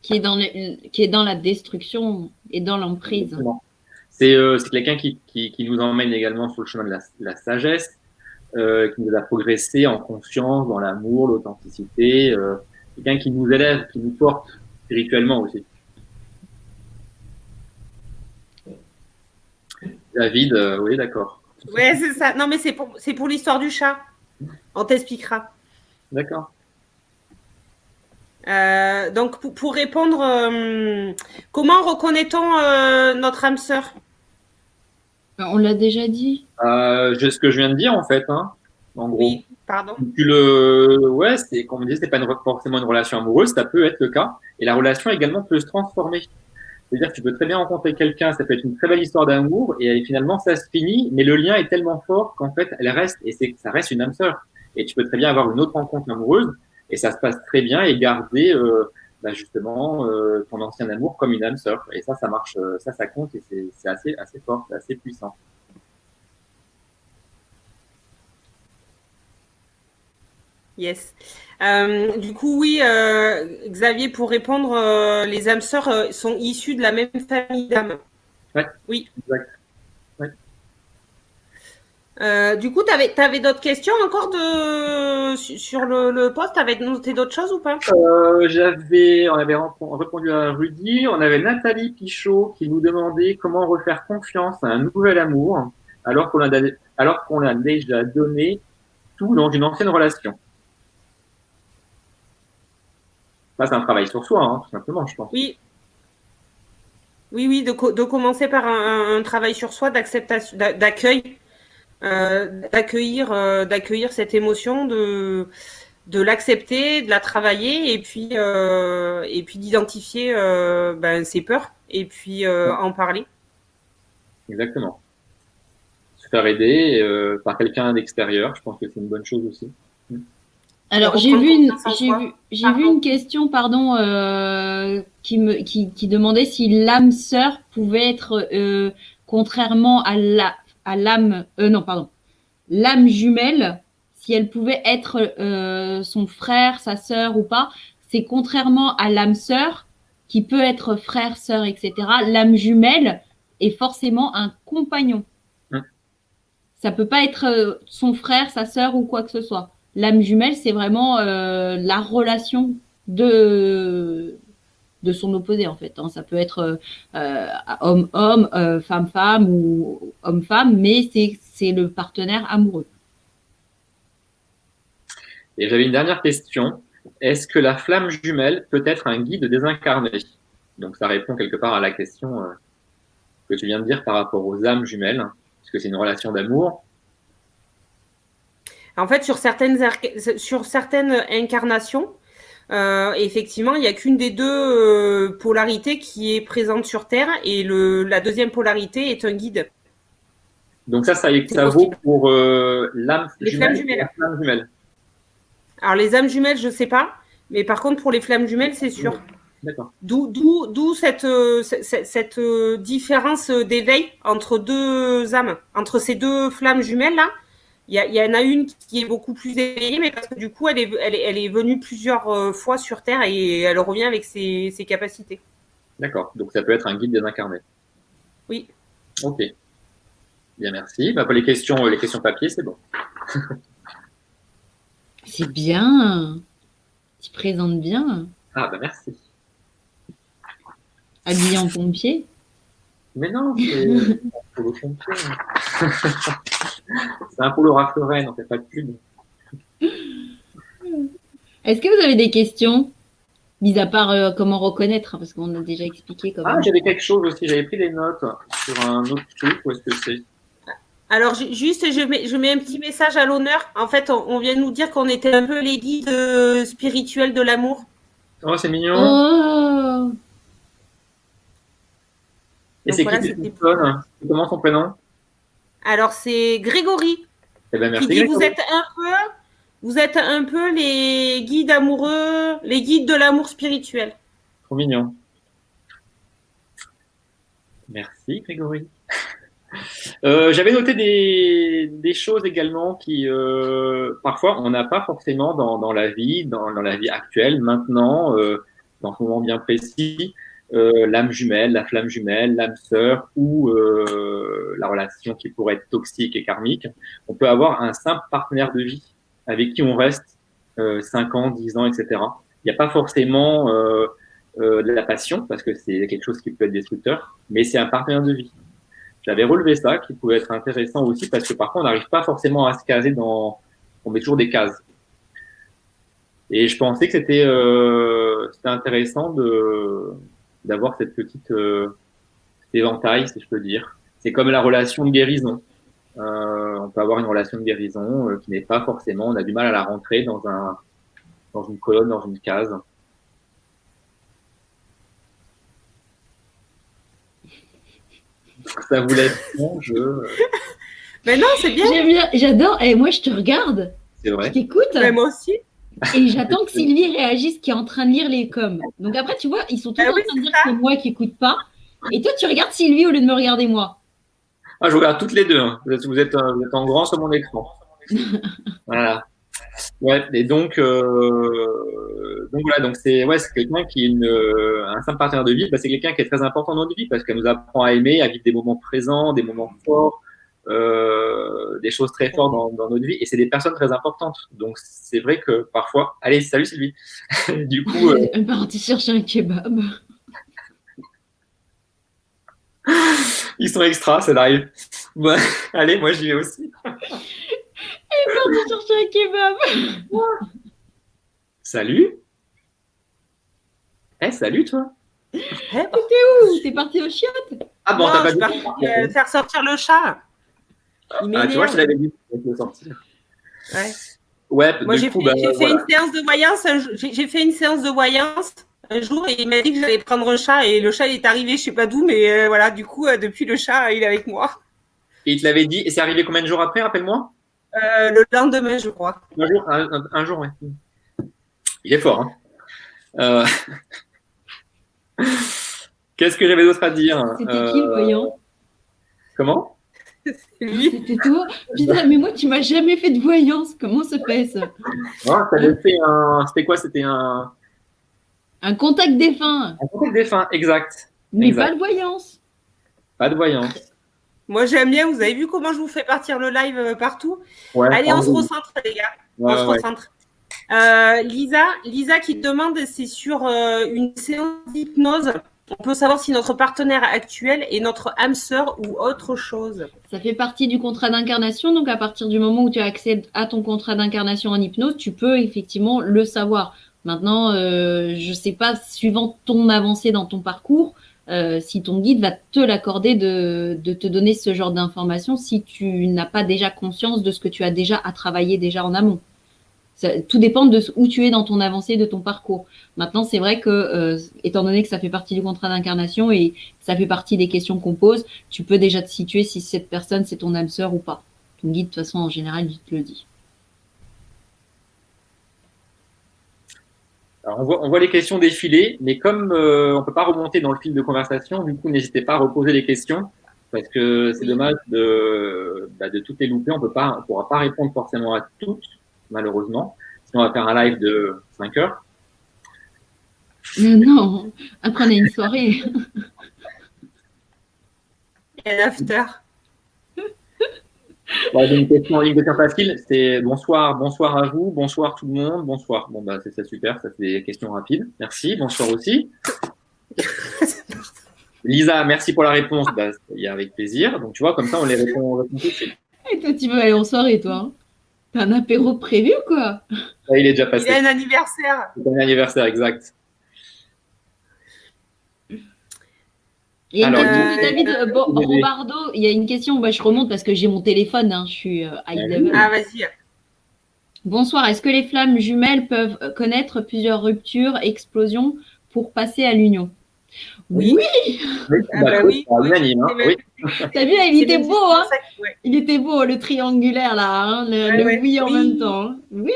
Qui est dans la destruction et dans l'emprise. Exactement. C'est quelqu'un qui nous emmène également sur le chemin de la sagesse, qui nous a progressé en confiance, dans l'amour, l'authenticité. Quelqu'un qui nous élève, qui nous porte spirituellement aussi. David, oui, d'accord. Ouais, c'est ça. Non, mais c'est pour l'histoire du chat. On t'expliquera. D'accord. Donc, pour répondre, comment reconnaît-on notre âme sœur? On l'a déjà dit. Ce que je viens de dire, en fait, hein, en gros. Oui, pardon. Ouais, c'est, comme on dit, c'est pas forcément une relation amoureuse, ça peut être le cas. Et la relation également peut se transformer. C'est-à-dire que tu peux très bien rencontrer quelqu'un, ça peut être une très belle histoire d'amour, et finalement, ça se finit, mais le lien est tellement fort qu'en fait, elle reste, et ça reste une âme sœur. Et tu peux très bien avoir une autre rencontre amoureuse, et ça se passe très bien, et garder, justement, ton ancien amour comme une âme sœur. Et ça marche, ça compte, et c'est assez fort, c'est assez puissant. Yes. Du coup, oui, Xavier, pour répondre, les âmes sœurs sont issues de la même famille d'âmes. Ouais. Oui. Exact. Ouais. Du coup, tu avais d'autres questions encore sur le poste? Tu avais noté d'autres choses ou pas? On avait répondu à Rudy, on avait Nathalie Pichot qui nous demandait comment refaire confiance à un nouvel amour alors qu'on a déjà donné tout dans une ancienne relation. Ça, c'est un travail sur soi, hein, tout simplement, je pense. Oui. Oui, de commencer par un travail sur soi, d'acceptation, d'accueil, d'accueillir cette émotion, de l'accepter, de la travailler, et puis d'identifier ses peurs, et puis en parler. Exactement. Se faire aider par quelqu'un d'extérieur, je pense que c'est une bonne chose aussi. Alors, j'ai vu une question, pardon, qui demandait si l'âme sœur pouvait être, contrairement à l'âme jumelle, si elle pouvait être son frère, sa sœur ou pas. C'est contrairement à l'âme sœur, qui peut être frère, sœur, etc. L'âme jumelle est forcément un compagnon. Ça peut pas être son frère, sa sœur ou quoi que ce soit. L'âme jumelle, c'est vraiment la relation de son opposé, en fait. Hein. Ça peut être homme-homme, femme-femme ou homme-femme, mais c'est le partenaire amoureux. Et j'avais une dernière question. Est-ce que la flamme jumelle peut être un guide désincarné? Donc, ça répond quelque part à la question que tu viens de dire par rapport aux âmes jumelles, parce que c'est une relation d'amour. En fait, sur certaines incarnations, effectivement, il n'y a qu'une des deux polarités qui est présente sur Terre, et la deuxième polarité est un guide. Donc ça vaut pour l'âme jumelle. Flammes jumelles. Alors les âmes jumelles, je ne sais pas, mais par contre pour les flammes jumelles, c'est sûr. D'accord. D'où cette différence d'éveil entre deux âmes, entre ces deux flammes jumelles là. Il y en a une qui est beaucoup plus éveillée, mais parce que du coup, elle est venue plusieurs fois sur Terre et elle revient avec ses capacités. D'accord. Donc, ça peut être un guide désincarné. Oui. Ok. Bien, merci. Pour les questions papier, c'est bon. C'est bien. Tu présentes bien. Ah, merci. Habillé en pompier. Mais non, c'est pour le pompier. C'est un pôle Rafleren, on fait pas de pub. Est-ce que vous avez des questions, mis à part comment reconnaître, hein, parce qu'on a déjà expliqué quand Ah, même. j'avais quelque chose aussi, j'avais pris des notes sur un autre truc, où est-ce que c'est? Alors, juste, je mets un petit message à l'honneur. En fait, on vient de nous dire qu'on était un peu les guides spirituels de l'amour. Oh, c'est mignon. Oh, Et Donc c'est voilà, qui cette c'était- personne? Comment son prénom? Alors, c'est Grégory Eh ben, merci. qui dit Grégory. vous êtes un peu les guides amoureux, les guides de l'amour spirituel. Trop mignon. Merci, Grégory. J'avais noté des choses également qui, parfois, on n'a pas forcément dans la vie, dans la vie actuelle, maintenant, dans ce moment bien précis, l'âme jumelle, la flamme jumelle, l'âme sœur ou la relation qui pourrait être toxique et karmique. On peut avoir un simple partenaire de vie avec qui on reste 5 ans, 10 ans, etc. Il n'y a pas forcément de la passion parce que c'est quelque chose qui peut être destructeur, mais c'est un partenaire de vie. J'avais relevé ça, qui pouvait être intéressant aussi, parce que parfois, on n'arrive pas forcément à se caser dans... On met toujours des cases. Et je pensais que c'était intéressant d'avoir cette petite éventail, si je peux dire. C'est comme la relation de guérison. On peut avoir une relation de guérison qui n'est pas forcément... On a du mal à la rentrer dans une colonne, dans une case. Ça vous laisse bon, Mais non, c'est bien. j'aime bien, j'adore. Et moi, je te regarde, c'est je vrai. t'écoute, Mais moi aussi. et j'attends que Sylvie réagisse, qui est en train de lire les coms. Donc après, tu vois, ils sont tous Ah en oui, train de dire c'est que c'est moi qui écoute pas. Et toi, tu regardes Sylvie au lieu de me regarder moi. Ah, je regarde toutes les deux. Hein. Vous êtes en grand sur mon écran. Voilà. Ouais, et donc voilà, donc c'est quelqu'un qui est un simple partenaire de vie, bah, c'est quelqu'un qui est très important dans notre vie parce qu'elle nous apprend à aimer, à vivre des moments présents, des moments forts, des choses très fortes dans notre vie, et c'est des personnes très importantes. Donc c'est vrai que parfois, allez, salut Sylvie. Du coup, Elle est partie chercher un kebab. ils sont extras, ça arrive. Ouais, allez, moi j'y vais aussi. Elle est partie chercher un kebab. Salut. Salut toi. Eh, Ouh, t'es partie au chiottes. Ah bon, non, t'as pas je dit. suis partie, faire sortir le chat. Il Ah, tu vois, je m'énerve. te l'avais dit. Je vais le sortir. Ouais. Ouais, Moi, du j'ai coup, fait, bah, j'ai fait voilà. une séance de voyance. J'ai fait une séance de voyance un jour et il m'a dit que j'allais prendre un chat et le chat il est arrivé, je sais pas d'où, mais voilà. Du coup, depuis le chat, il est avec moi. Et il te l'avait dit, et c'est arrivé combien de jours après, rappelle-moi? Le lendemain, je crois. Un jour, ouais. Il est fort, hein. Qu'est-ce que j'avais d'autre à dire? C'était qui le voyant? Comment? Lui. C'était toi? Putain, mais moi, tu m'as jamais fait de voyance. Comment se fait ça? Non, t'avais fait C'était quoi? C'était un Un contact défunt, contact défunt, exact. mais Exact. pas de voyance. Pas de voyance. Moi, j'aime bien. Vous avez vu comment je vous fais partir le live partout? Ouais, Allez, on se pardon. recentre, les gars. Ouais, On se ouais. recentre. Lisa qui demande, c'est sur une séance d'hypnose. On peut savoir si notre partenaire actuel est notre âme sœur ou autre chose. Ça fait partie du contrat d'incarnation. Donc, à partir du moment où tu accèdes à ton contrat d'incarnation en hypnose, tu peux effectivement le savoir. Maintenant, je ne sais pas, suivant ton avancée dans ton parcours, si ton guide va te l'accorder de te donner ce genre d'informations si tu n'as pas déjà conscience de ce que tu as déjà à travailler déjà en amont. Tout dépend de où tu es dans ton avancée, de ton parcours. Maintenant, c'est vrai que, étant donné que ça fait partie du contrat d'incarnation et ça fait partie des questions qu'on pose, tu peux déjà te situer si cette personne, c'est ton âme sœur ou pas. Ton guide, de toute façon, en général, il te le dit. Alors, on voit les questions défiler, mais comme on ne peut pas remonter dans le fil de conversation, du coup, n'hésitez pas à reposer les questions, parce que c'est dommage de toutes les louper. On ne pourra pas répondre forcément à toutes, malheureusement. Sinon, on va faire un live de 5 heures. Non, après on a une soirée. Et l'after. Bon, j'ai une question en ligne de temps facile. C'est bonsoir à vous, bonsoir tout le monde, bonsoir. Bon, bah, c'est ça, super, ça fait des questions rapides. Merci, bonsoir aussi. Lisa, merci pour la réponse. Bah, il y a avec plaisir. Donc, tu vois, comme ça, on les répond tout de suite. Et toi, tu veux aller en soirée, toi, hein? T'as un apéro prévu ou quoi? Là, il est déjà Il passé. a un anniversaire. C'est un anniversaire, exact. Il y a une Alors, question Euh, de David Robardo. Il y a une question, bah, je remonte parce que j'ai mon téléphone, hein, je suis high level. Ah, vas-y. Bonsoir, est-ce que les flammes jumelles peuvent connaître plusieurs ruptures, explosions pour passer à l'union? Oui. oui, Ah bah d'accord, oui. c'est unanime, hein. Oui. T'as vu, il C'est était même beau, justement hein? ça ouais. Il était beau, le triangulaire là, hein, le Ouais. oui en même Oui. temps, hein. Oui.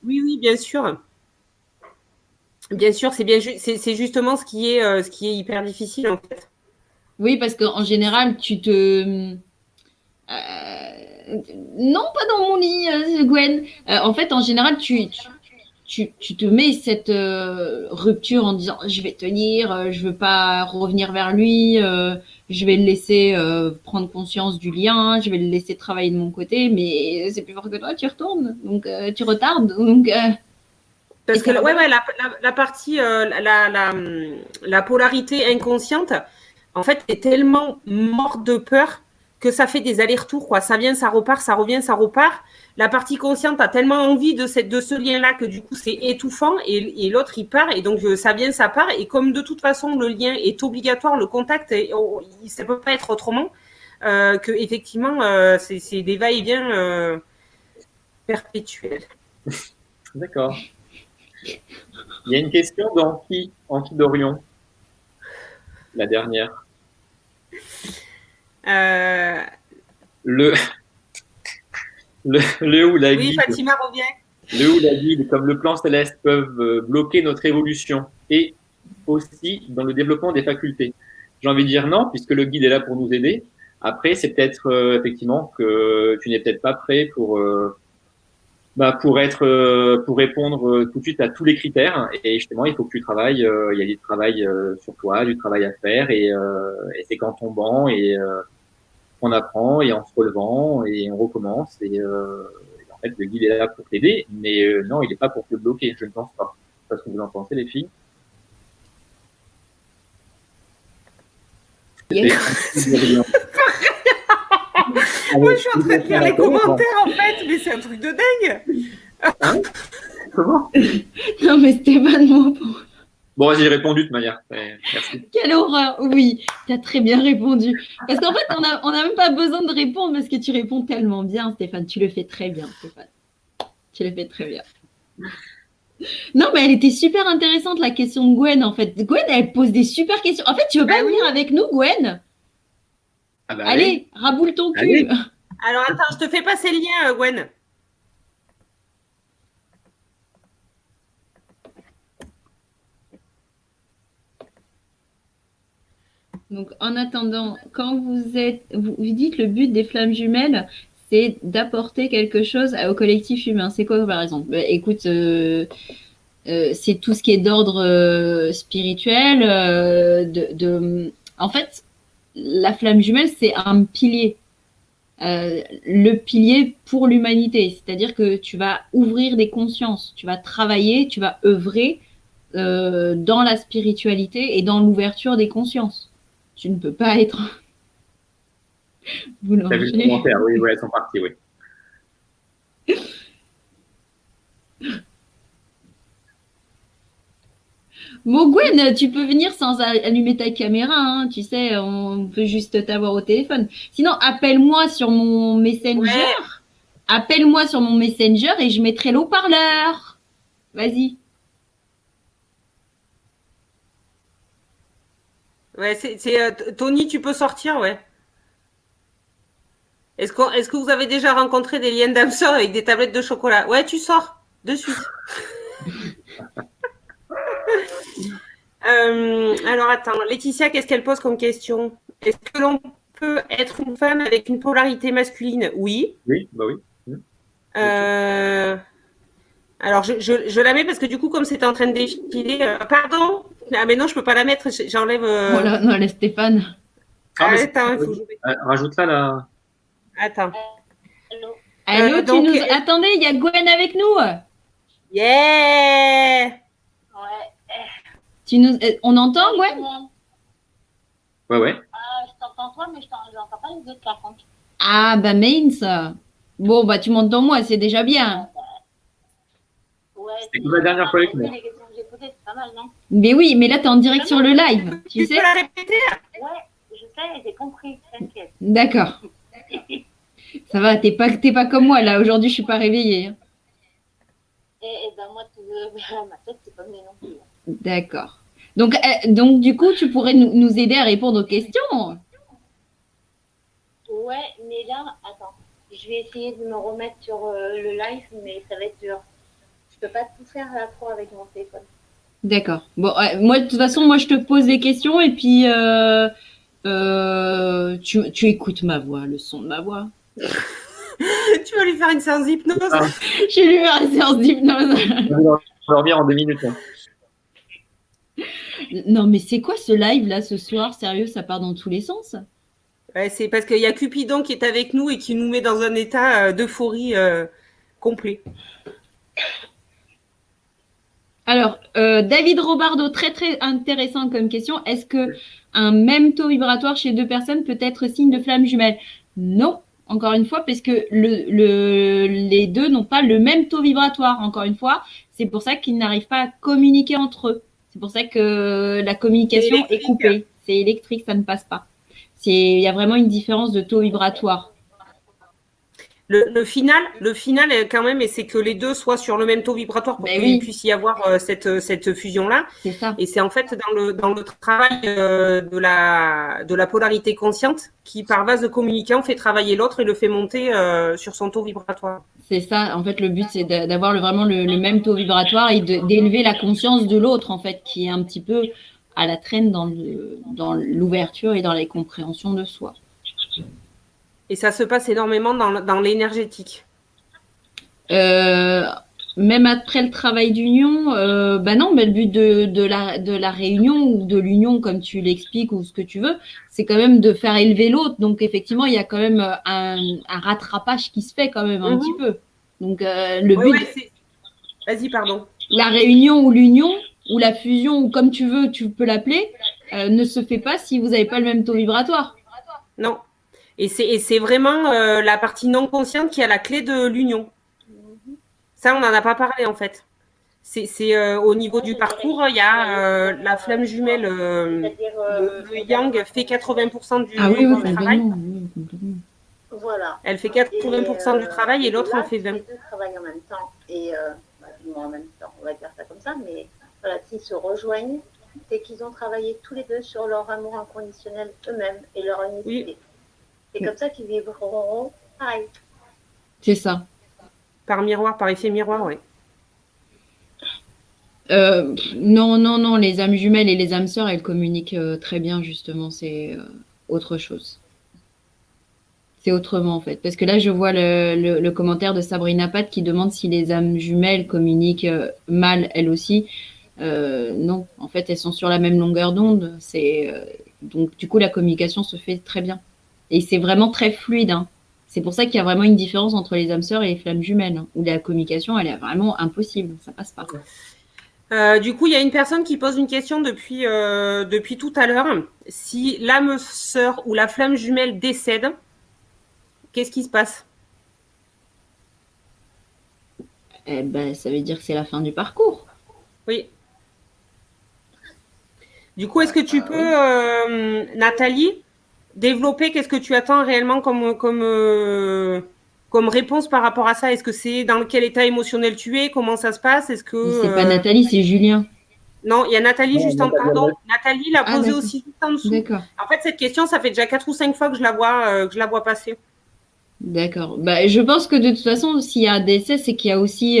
Oui, bien sûr. Bien sûr, c'est justement ce qui est hyper difficile en fait. Oui, parce qu'en général, tu te... Non, pas dans mon lit, Gwen. En fait, en général, tu te mets cette rupture en disant je vais tenir, je veux pas revenir vers lui, je vais le laisser prendre conscience du lien, je vais le laisser travailler de mon côté, mais c'est plus fort que toi, tu retournes, donc tu retardes, donc Parce que la partie, la polarité inconsciente, en fait, est tellement morte de peur que ça fait des allers-retours, quoi. Ça vient, ça repart, ça revient, ça repart. La partie consciente a tellement envie de ce lien-là que du coup, c'est étouffant et l'autre, il part et donc ça vient, ça part. Et comme de toute façon, le lien est obligatoire, le contact, ça peut pas être autrement, que effectivement, c'est des va-et-vient perpétuels. D'accord. Il y a une question d'Anki Dorion, la dernière. Euh, Le, le ou la Oui, guide, Fatima revient. le ou la guide, comme le plan céleste, peuvent bloquer notre évolution et aussi dans le développement des facultés. J'ai envie de dire non, puisque le guide est là pour nous aider. Après, c'est peut-être effectivement que tu n'es peut-être pas prêt pour répondre tout de suite à tous les critères. Et justement, il faut que tu travailles. Il y a du travail sur toi, du travail à faire, et c'est qu'en tombant on apprend et en se relevant et on recommence. Et en fait, le guide est là pour t'aider, mais non, il n'est pas pour te bloquer. Je ne pense pas. Parce que vous en pensez, les filles. Yeah. Moi, je suis en train de lire les commentaires, en fait, mais c'est un truc de dingue. Hein? Comment? Non, mais Stéphane, moi, Bon, vas-y, j'ai répondu de toute manière. Ouais, merci. quelle horreur! Oui, tu as très bien répondu. Parce qu'en fait, on n'a même pas besoin de répondre parce que tu réponds tellement bien, Stéphane. Tu le fais très bien, Stéphane. Tu le fais très bien. Non, mais elle était super intéressante, la question de Gwen, en fait. Gwen, elle pose des super questions. En fait, tu veux pas venir avec nous, Gwen? Ah bah, Allez, raboule ton cul. Allez. Alors, attends, je te fais passer le lien, Gwen. Donc, en attendant, quand vous dites le but des flammes jumelles, c'est d'apporter quelque chose au collectif humain. C'est quoi, par exemple? Bah, écoute, c'est tout ce qui est d'ordre spirituel. En fait, la flamme jumelle, c'est un pilier. Le pilier pour l'humanité. C'est-à-dire que tu vas ouvrir des consciences, tu vas travailler, tu vas œuvrer dans la spiritualité et dans l'ouverture des consciences. Tu ne peux pas être T'as vu le commentaire? Oui, ouais, elles sont parties, oui. Bon, Gwen, tu peux venir sans allumer ta caméra, hein, tu sais, on peut juste t'avoir au téléphone. Sinon, appelle-moi sur mon Messenger. Ouais. Appelle-moi sur mon Messenger et je mettrai l'haut-parleur. Vas-y. Ouais, Tony, tu peux sortir, ouais. Est-ce que vous avez déjà rencontré des liens d'âme sœur avec des tablettes de chocolat? Ouais, tu sors, de suite. Alors, attends, Laetitia, qu'est-ce qu'elle pose comme question? Est-ce que l'on peut être une femme avec une polarité masculine? Oui. Oui, bah oui. Alors, je la mets parce que du coup, comme c'était en train de défiler... pardon? Ah, mais non, je peux pas la mettre, j'enlève... Oh là, non, laisse Stéphane. Ah, mais attends, il faut que je... rajoute-la là. Attends. Allô, donc, attendez, il y a Gwen avec nous. Yeah! Ouais. On entend, Gwen? Ouais. Je t'entends toi, mais je n'entends pas les autres par contre. Ah, bah mince. Bon, bah tu montes en moi, c'est déjà bien. Ouais, C'était comme la dernière fois avec moi. les questions que j'ai posées, c'est pas mal, non? Mais oui, mais là, tu es en direct sur le live, tu Tu sais? peux la répéter? Ouais, je sais, j'ai compris, t'inquiète. D'accord. Ça va, t'es pas comme moi, là. Aujourd'hui, je suis pas réveillée, hein. Et ben moi, ma tête, c'est pas mieux non plus. D'accord. Donc, du coup, tu pourrais nous aider à répondre aux questions. Ouais, mais là, attends, je vais essayer de me remettre sur le live, mais ça va être dur. Je peux pas tout faire à la fois avec mon téléphone. D'accord. Bon, moi, de toute façon, moi, je te pose des questions et puis tu écoutes ma voix, le son de ma voix. Tu vas lui faire une séance d'hypnose? Ah, Je vais lui faire une séance d'hypnose. je vais dormir en 2 minutes. Hein. Non, mais c'est quoi ce live là ce soir? Sérieux, ça part dans tous les sens. Ouais, c'est parce qu'il y a Cupidon qui est avec nous et qui nous met dans un état d'euphorie complet. Alors, David Robardo, très très intéressant comme question. Est-ce que un même taux vibratoire chez deux personnes peut être signe de flamme jumelle? Non, encore une fois, parce que les deux n'ont pas le même taux vibratoire. Encore une fois, c'est pour ça qu'ils n'arrivent pas à communiquer entre eux. C'est pour ça que la communication est coupée. C'est électrique, ça ne passe pas. Il y a vraiment une différence de taux vibratoire. Le final quand même, et c'est que les deux soient sur le même taux vibratoire pour qu'il puisse y avoir cette fusion-là. C'est ça. Et c'est en fait dans le travail de la polarité consciente qui, par vase de communicant, fait travailler l'autre et le fait monter sur son taux vibratoire. C'est ça. En fait, le but, c'est d'avoir vraiment le même taux vibratoire et d'élever la conscience de l'autre, en fait, qui est un petit peu à la traîne dans l'ouverture et dans les compréhensions de soi. Et ça se passe énormément dans l'énergétique. Même après le travail d'union, non, mais le but de la réunion ou de l'union, comme tu l'expliques ou ce que tu veux, c'est quand même de faire élever l'autre. Donc effectivement, il y a quand même un rattrapage qui se fait quand même un petit peu. Donc le but. Vas-y, pardon. La réunion ou l'union ou la fusion ou comme tu veux, tu peux l'appeler, ne se fait pas si vous n'avez pas le même taux vibratoire. Non. Et c'est vraiment la partie non consciente qui a la clé de l'union. Ça, on n'en a pas parlé en fait. C'est au niveau du parcours, il y a la flamme jumelle, le yang fait 80% du travail. Voilà. Elle fait 80% du travail et l'autre en fait 20%. Les deux travaillent en même temps et en même temps, on va dire ça comme ça, mais voilà, s'ils se rejoignent, c'est qu'ils ont travaillé tous les deux sur leur amour inconditionnel eux-mêmes et leur unicité. Oui. C'est comme ça qu'ils vivront pareil. C'est ça. Par miroir, par effet miroir, oui. Non, les âmes jumelles et les âmes sœurs, elles communiquent très bien, justement. C'est autre chose. C'est autrement, en fait. Parce que là, je vois le commentaire de Sabrina Pat qui demande si les âmes jumelles communiquent mal, elles aussi. Non, en fait, elles sont sur la même longueur d'onde. Donc, du coup, la communication se fait très bien. Et c'est vraiment très fluide. Hein. C'est pour ça qu'il y a vraiment une différence entre les âmes sœurs et les flammes jumelles, hein, où la communication, elle est vraiment impossible. Ça passe pas. Du coup, il y a une personne qui pose une question depuis tout à l'heure. Si l'âme sœur ou la flamme jumelle décède, qu'est-ce qui se passe? Eh ben, ça veut dire que c'est la fin du parcours. Oui. Du coup, est-ce que tu peux, Nathalie, développer qu'est-ce que tu attends réellement comme réponse par rapport à ça? Est-ce que c'est dans quel état émotionnel tu es? Comment ça se passe? Est-ce que c'est pas Nathalie, c'est Julien. Non, il y a Nathalie juste en pardon. Nathalie l'a posée aussi juste en dessous. D'accord. En fait, cette question, ça fait déjà 4 ou 5 fois que je la vois passer. D'accord. Bah, je pense que de toute façon, s'il y a un décès, c'est qu'il y a aussi,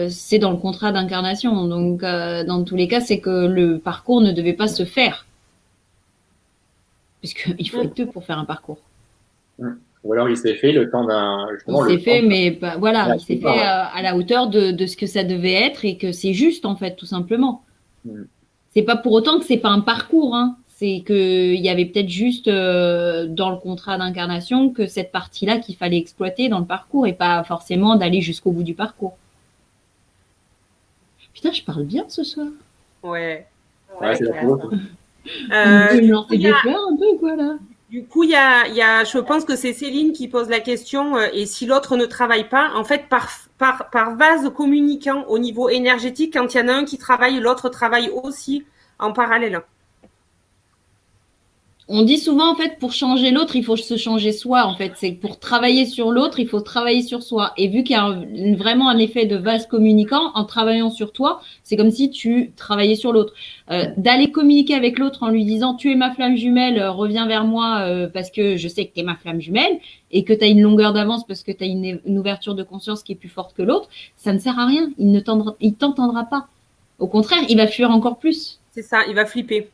c'est dans le contrat d'incarnation. Donc, dans tous les cas, c'est que le parcours ne devait pas se faire. Puisqu'il faut être deux pour faire un parcours. Ou alors il s'est fait le temps d'un. Il s'est fait, mais voilà, il s'est fait à la hauteur de ce que ça devait être et que c'est juste, en fait, tout simplement. C'est pas pour autant que c'est pas un parcours, hein. C'est qu'il y avait peut-être juste dans le contrat d'incarnation que cette partie-là qu'il fallait exploiter dans le parcours et pas forcément d'aller jusqu'au bout du parcours. Putain, je parle bien ce soir. Ouais. Ouais, c'est la pause. On peut me lancer des fleurs un peu, quoi, là. Du coup, je pense que c'est Céline qui pose la question, et si l'autre ne travaille pas, en fait, par vase communicant au niveau énergétique, quand il y en a un qui travaille, l'autre travaille aussi en parallèle. On dit souvent, en fait, pour changer l'autre, il faut se changer soi, en fait. C'est pour travailler sur l'autre, il faut travailler sur soi. Et vu qu'il y a vraiment un effet de vase communicant, en travaillant sur toi, c'est comme si tu travaillais sur l'autre. D'aller communiquer avec l'autre en lui disant, tu es ma flamme jumelle, reviens vers moi parce que je sais que tu es ma flamme jumelle et que tu as une longueur d'avance parce que tu as une ouverture de conscience qui est plus forte que l'autre, ça ne sert à rien. Il ne t'entendra pas. Au contraire, il va fuir encore plus. C'est ça, il va flipper.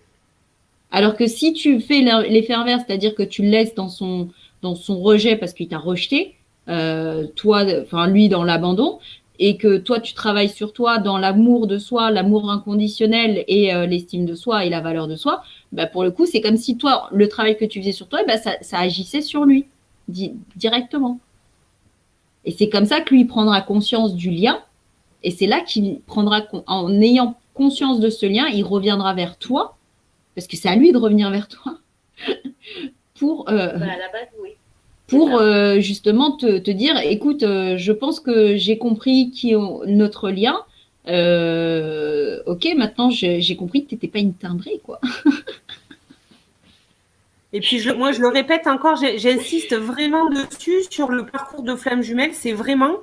Alors que si tu fais l'effet inverse, c'est-à-dire que tu le laisses dans son rejet parce qu'il t'a rejeté, lui dans l'abandon, et que toi tu travailles sur toi dans l'amour de soi, l'amour inconditionnel et l'estime de soi et la valeur de soi, bah pour le coup c'est comme si toi le travail que tu faisais sur toi, bah ça agissait sur lui directement. Et c'est comme ça que lui prendra conscience du lien, et c'est là qu'il prendra, en ayant conscience de ce lien, il reviendra vers toi. Parce que c'est à lui de revenir vers toi pour, à la base, oui. Pour justement te dire, écoute, je pense que j'ai compris qui est notre lien. Ok, maintenant j'ai compris que tu n'étais pas une timbrée, quoi. Et puis moi je le répète encore, j'insiste vraiment dessus sur le parcours de flamme jumelle, c'est vraiment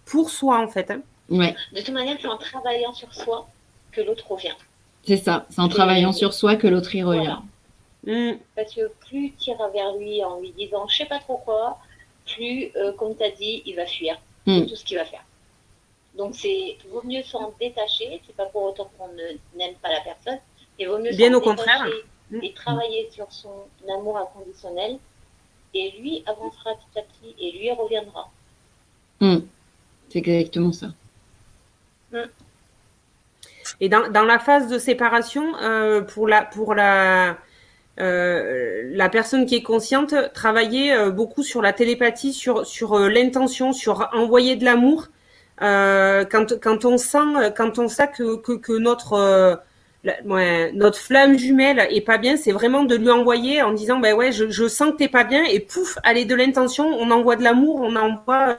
pour soi en fait. Hein. Ouais. De toute manière, c'est en travaillant sur soi que l'autre revient. C'est ça, c'est en travaillant sur soi que l'autre y revient. Voilà. Parce que plus tu iras vers lui en lui disant je sais pas trop quoi, plus, comme tu as dit, il va fuir tout ce qu'il va faire. Donc vaut mieux s'en détacher, c'est pas pour autant qu'on n'aime pas la personne, mais vaut mieux bien s'en au contraire et travailler sur son amour inconditionnel, et lui avancera petit à petit et lui reviendra. C'est exactement ça. Et dans la phase de séparation, pour la personne qui est consciente, travailler beaucoup sur la télépathie, sur l'intention, sur envoyer de l'amour. Quand on sent que notre flamme jumelle est pas bien, c'est vraiment de lui envoyer en disant ben ouais, je sens que t'es pas bien, et pouf, allez, de l'intention, on envoie de l'amour, on envoie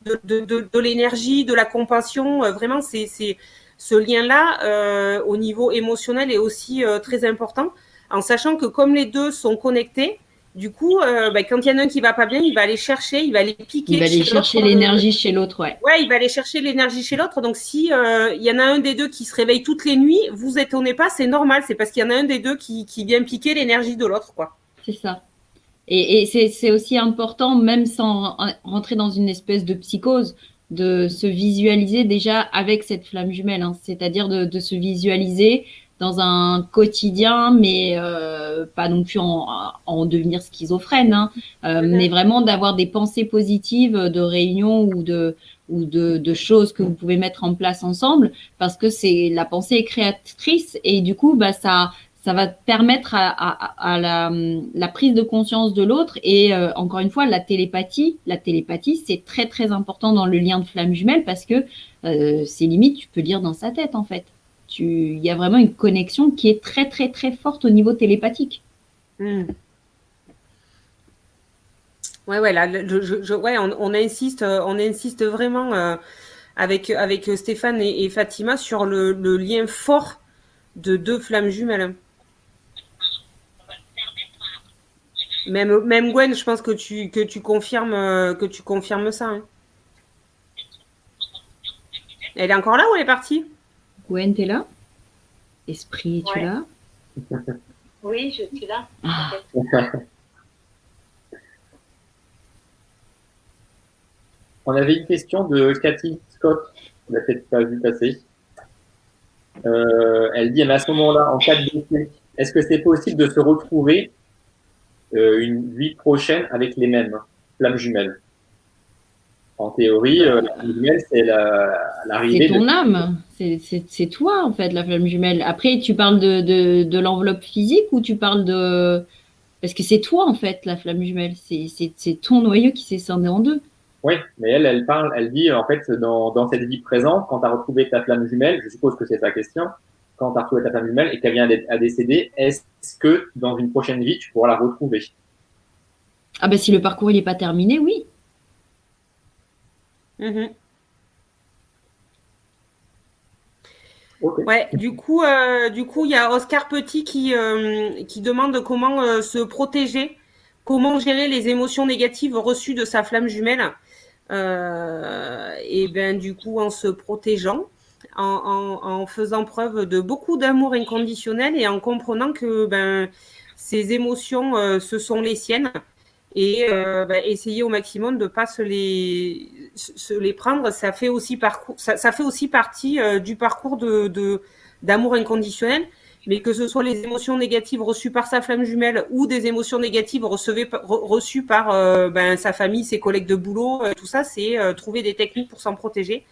de l'énergie, de la compassion. Vraiment, c'est ce lien-là au niveau émotionnel est aussi très important, en sachant que comme les deux sont connectés, du coup, quand il y en a un qui va pas bien, il va aller chercher, il va aller piquer. Il va aller chercher l'énergie chez l'autre, ouais. Ouais, il va aller chercher l'énergie chez l'autre. Donc, si il y en a un des deux qui se réveille toutes les nuits, vous étonnez pas, c'est normal. C'est parce qu'il y en a un des deux qui vient piquer l'énergie de l'autre, quoi. C'est ça. Et c'est aussi important, même sans rentrer dans une espèce de psychose, de se visualiser déjà avec cette flamme jumelle, hein. C'est-à-dire de se visualiser dans un quotidien, mais pas non plus en devenir schizophrène, hein, mais vraiment d'avoir des pensées positives de réunions ou de choses que vous pouvez mettre en place ensemble, parce que la pensée est créatrice, et du coup, ça va permettre à la prise de conscience de l'autre. Et encore une fois, la télépathie, c'est très, très important dans le lien de flamme jumelle, parce que c'est limite, tu peux lire dans sa tête, en fait. Il y a vraiment une connexion qui est très, très, très forte au niveau télépathique. Ouais, là, on insiste vraiment avec Stéphane et Fatima sur le lien fort de deux flammes jumelles. Même Gwen, je pense que tu confirmes ça. Hein. Elle est encore là ou elle est partie? Gwen, t'es là? Esprit, tu es là? Oui, je suis là. Ah. On avait une question de Cathy Scott, on l'a peut-être pas vu passer. Elle dit, mais à ce moment-là, en cas de décès, est-ce que c'est possible de se retrouver une vie prochaine avec les mêmes flammes jumelles? En théorie, la flamme jumelle, c'est l'arrivée. C'est ton âme, c'est toi en fait, la flamme jumelle. Après, tu parles de l'enveloppe physique, ou tu parles de... Parce que c'est toi en fait, la flamme jumelle. C'est ton noyau qui s'est scindé en deux. Oui, mais elle dit en fait, dans cette vie présente, quand tu as retrouvé ta flamme jumelle, je suppose que c'est ta question, quand tu as retrouvé ta flamme jumelle et qu'elle vient à décéder, est-ce que dans une prochaine vie, tu pourras la retrouver? Ah ben si le parcours il n'est pas terminé, oui. Mhm. Ok. Ouais, du coup, il y a Oscar Petit qui demande comment se protéger, comment gérer les émotions négatives reçues de sa flamme jumelle. Et ben du coup, en se protégeant, en faisant preuve de beaucoup d'amour inconditionnel et en comprenant que ben ces émotions, ce sont les siennes et essayer au maximum de pas se les prendre. Ça fait aussi ça fait aussi partie du parcours d'amour inconditionnel, mais que ce soit les émotions négatives reçues par sa flamme jumelle ou des émotions négatives reçues par sa famille, ses collègues de boulot, tout ça, c'est trouver des techniques pour s'en protéger.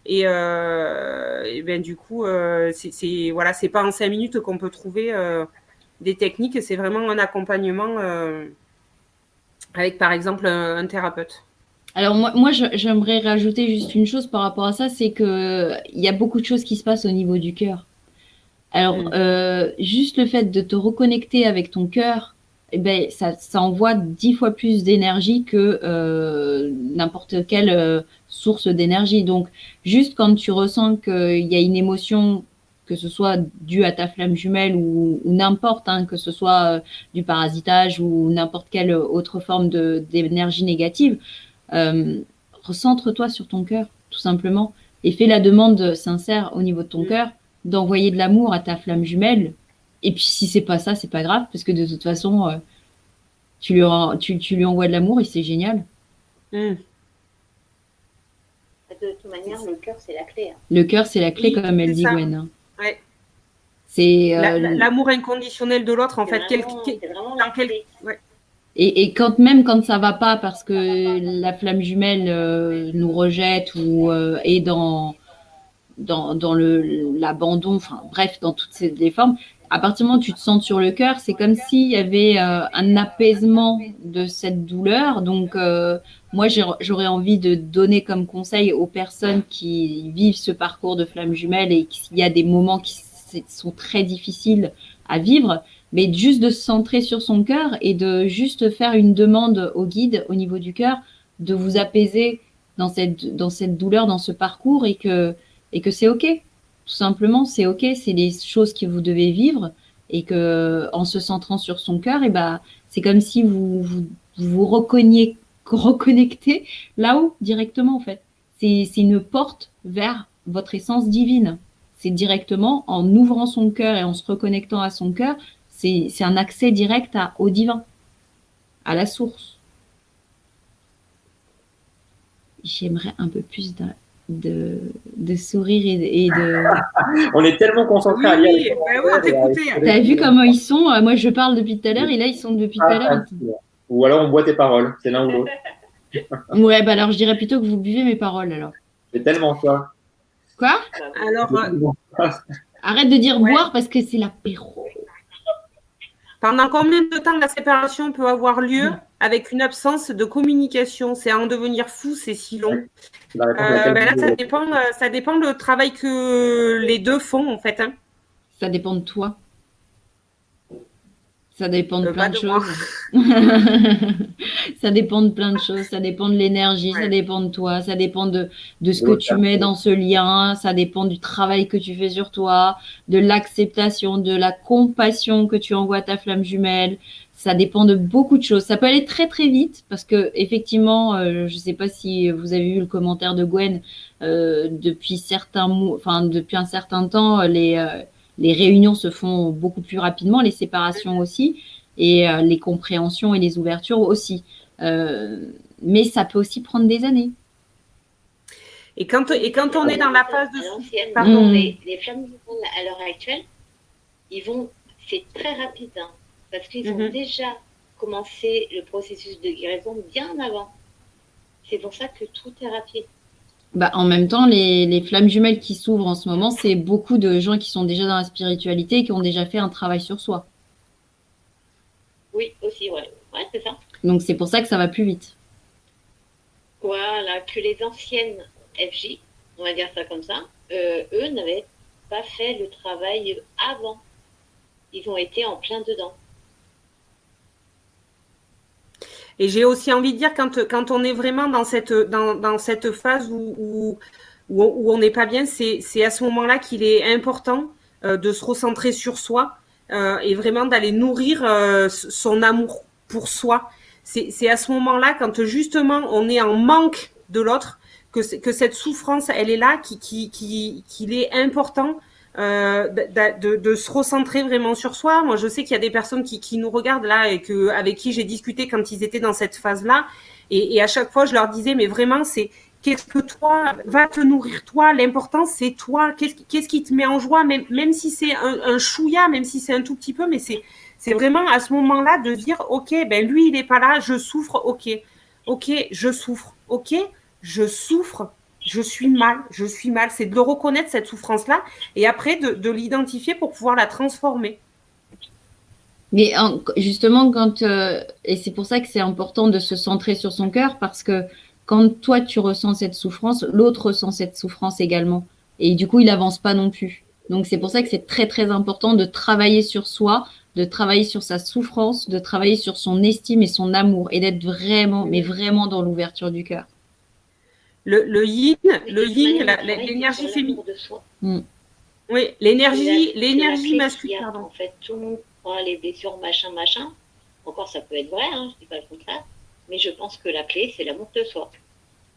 Et ben du coup, voilà, c'est pas en 5 minutes qu'on peut trouver des techniques, c'est vraiment un accompagnement avec par exemple un thérapeute. Alors moi j'aimerais rajouter juste une chose par rapport à ça, c'est que il y a beaucoup de choses qui se passent au niveau du cœur. Alors juste le fait de te reconnecter avec ton cœur, eh ben ça envoie 10 fois plus d'énergie que n'importe quelle source d'énergie. Donc juste quand tu ressens qu'il y a une émotion, que ce soit due à ta flamme jumelle ou n'importe, hein, que ce soit du parasitage ou n'importe quelle autre forme d'énergie négative, euh, recentre-toi sur ton cœur, tout simplement, et fais la demande sincère au niveau de ton cœur d'envoyer de l'amour à ta flamme jumelle. Et puis si c'est pas ça, c'est pas grave, parce que de toute façon, tu lui envoies de l'amour et c'est génial. Mmh. De toute manière, le cœur, c'est la clé. Hein. Le cœur, c'est la clé, Oui, comme elle c'est dit ça. Gwen. Ouais. C'est l'amour inconditionnel de l'autre, en fait. C'est vraiment la clé. Ouais. Et quand même quand ça va pas parce que la flamme jumelle nous rejette ou est dans l'abandon, enfin bref, dans toutes les formes, à partir du moment où tu te sens sur le cœur, c'est comme s'il y avait un apaisement de cette douleur. Donc moi, j'aurais envie de donner comme conseil aux personnes qui vivent ce parcours de flamme jumelle et qu'il y a des moments qui sont très difficiles à vivre, mais juste de se centrer sur son cœur et de juste faire une demande au guide au niveau du cœur, de vous apaiser dans cette douleur, dans ce parcours et que c'est OK. Tout simplement, c'est OK, c'est des choses que vous devez vivre et que en se centrant sur son cœur, et ben, c'est comme si vous reconnectez là-haut directement en fait. C'est une porte vers votre essence divine. C'est directement en ouvrant son cœur et en se reconnectant à son cœur, c'est un accès direct au divin, à la source. J'aimerais un peu plus de sourire et de... On est tellement concentrés à lire. Oui, on t'écoutait. T'as vu comment ils sont? Moi, je parle depuis tout à l'heure et là, ils sont depuis tout à l'heure. Ou alors on boit tes paroles, c'est l'un ou l'autre. Ouais, bah alors je dirais plutôt que vous buvez mes paroles alors. C'est tellement ça. Quoi? Alors, arrête de dire boire parce que c'est l'apéro. Pendant combien de temps la séparation peut avoir lieu avec une absence de communication? C'est à en devenir fou, c'est si long. Là, ça dépend le travail que les deux font, en fait. Hein. Ça dépend de toi. Ça dépend de plein de choses. Ça dépend de plein de choses. Ça dépend de l'énergie, ça dépend de toi, ça dépend de ce que tu mets dans ce lien, ça dépend du travail que tu fais sur toi, de l'acceptation, de la compassion que tu envoies à ta flamme jumelle. Ça dépend de beaucoup de choses. Ça peut aller très très vite parce que effectivement, je ne sais pas si vous avez vu le commentaire de Gwen, depuis un certain temps, les réunions se font beaucoup plus rapidement, les séparations aussi, et les compréhensions et les ouvertures aussi. Mais ça peut aussi prendre des années. Et quand on est dans la phase de... Pardon, les flammes jumelles à l'heure actuelle, c'est très rapide, hein, parce qu'ils ont déjà commencé le processus de guérison bien avant. C'est pour ça que tout est rapide. Bah, en même temps, les flammes jumelles qui s'ouvrent en ce moment, c'est beaucoup de gens qui sont déjà dans la spiritualité et qui ont déjà fait un travail sur soi. Oui, aussi, ouais. Ouais, c'est ça. Donc, c'est pour ça que ça va plus vite. Voilà, que les anciennes FJ, on va dire ça comme ça, eux n'avaient pas fait le travail avant. Ils ont été en plein dedans. Et j'ai aussi envie de dire, quand on est vraiment dans cette phase où on n'est pas bien, c'est à ce moment-là qu'il est important de se recentrer sur soi et vraiment d'aller nourrir son amour pour soi. C'est à ce moment-là, quand justement on est en manque de l'autre, que cette souffrance, elle est là, qu'il est important de se recentrer vraiment sur soi. Moi, je sais qu'il y a des personnes qui nous regardent là et avec qui j'ai discuté quand ils étaient dans cette phase-là. Et à chaque fois, je leur disais, mais vraiment, c'est qu'est-ce que toi va te nourrir toi. L'important, c'est toi. Qu'est-ce qui te met en joie, même si c'est un chouïa, même si c'est un tout petit peu, mais c'est vraiment à ce moment-là de dire, ok, ben lui, il n'est pas là, je souffre, ok, je souffre, ok, je souffre. Je suis mal. C'est de le reconnaître, cette souffrance-là, et après de l'identifier pour pouvoir la transformer. Mais justement, et c'est pour ça que c'est important de se centrer sur son cœur, parce que quand toi, tu ressens cette souffrance, l'autre ressent cette souffrance également. Et du coup, il n'avance pas non plus. Donc, c'est pour ça que c'est très, très important de travailler sur soi, de travailler sur sa souffrance, de travailler sur son estime et son amour, et d'être vraiment, mais vraiment dans l'ouverture du cœur. Le yin, l'énergie féminine. Oui, l'énergie masculine. En fait, tout le monde prend les blessures, machin. Encore, ça peut être vrai, hein, je dis pas le contraire. Mais je pense que la clé, c'est l'amour de soi.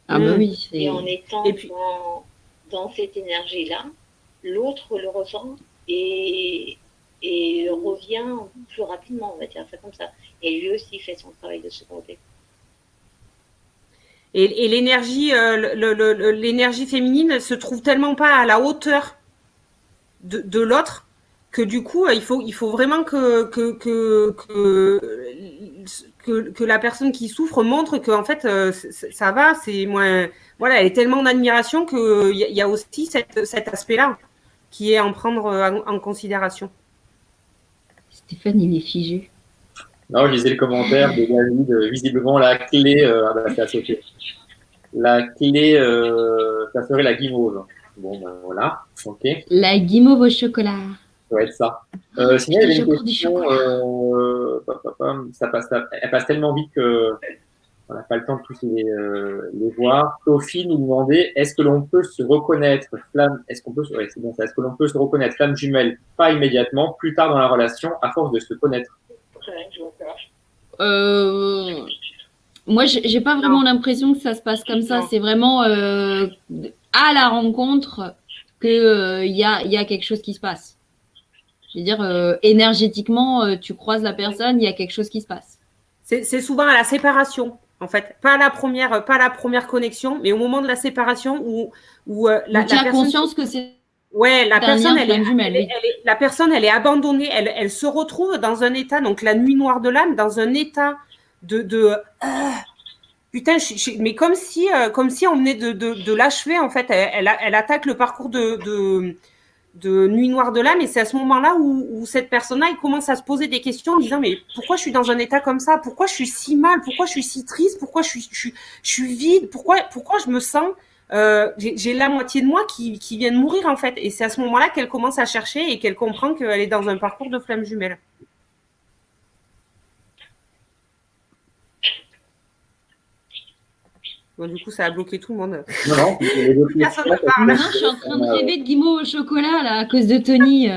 Ah bah oui. Et en étant dans cette énergie-là, l'autre le ressent et revient plus rapidement, on va dire ça comme ça. Et lui aussi fait son travail de ce côté. Et l'énergie, l'énergie féminine se trouve tellement pas à la hauteur de l'autre que du coup, il faut vraiment que la personne qui souffre montre que en fait, ça va, c'est moins. Voilà, elle est tellement en admiration qu'il y a aussi cet aspect-là qui est à en prendre en considération. Stéphane, il est figé. Non, je lisais le commentaire de David, visiblement la clé, ça sauté. La clé, ça serait la guimauve. Bon, ben voilà, ok. La guimauve au chocolat. Ça doit être ça. Sinon, il y avait une question, elle passe tellement vite que on n'a pas le temps de tous les voir. Sophie nous demandait, est-ce que l'on peut se reconnaître c'est bon ça, est-ce que l'on peut se reconnaître flamme jumelle, pas immédiatement, plus tard dans la relation, à force de se connaître? Moi, j'ai pas vraiment l'impression que ça se passe comme ça. C'est vraiment à la rencontre que y a quelque chose qui se passe. Je veux dire, énergétiquement, tu croises la personne, il y a quelque chose qui se passe. C'est souvent à la séparation, en fait. Pas à la première connexion, mais au moment de la séparation où la tu as personne... conscience que c'est... Ouais, la personne, la personne, elle est abandonnée, elle se retrouve dans un état, donc la nuit noire de l'âme, dans un état putain, mais comme si on venait de l'achever, en fait. Elle attaque le parcours de nuit noire de l'âme, et c'est à ce moment-là où cette personne-là, elle commence à se poser des questions en disant, mais pourquoi je suis dans un état comme ça? Pourquoi je suis si mal? Pourquoi je suis si triste? Pourquoi je suis vide? Pourquoi je me sens... j'ai la moitié de moi qui vient de mourir, en fait. Et c'est à ce moment-là qu'elle commence à chercher et qu'elle comprend qu'elle est dans un parcours de flamme jumelle. Bon, du coup, ça a bloqué tout le monde. Non, personne ne parle. Non, je suis en train de rêver de guimauve au chocolat, là, à cause de Tony.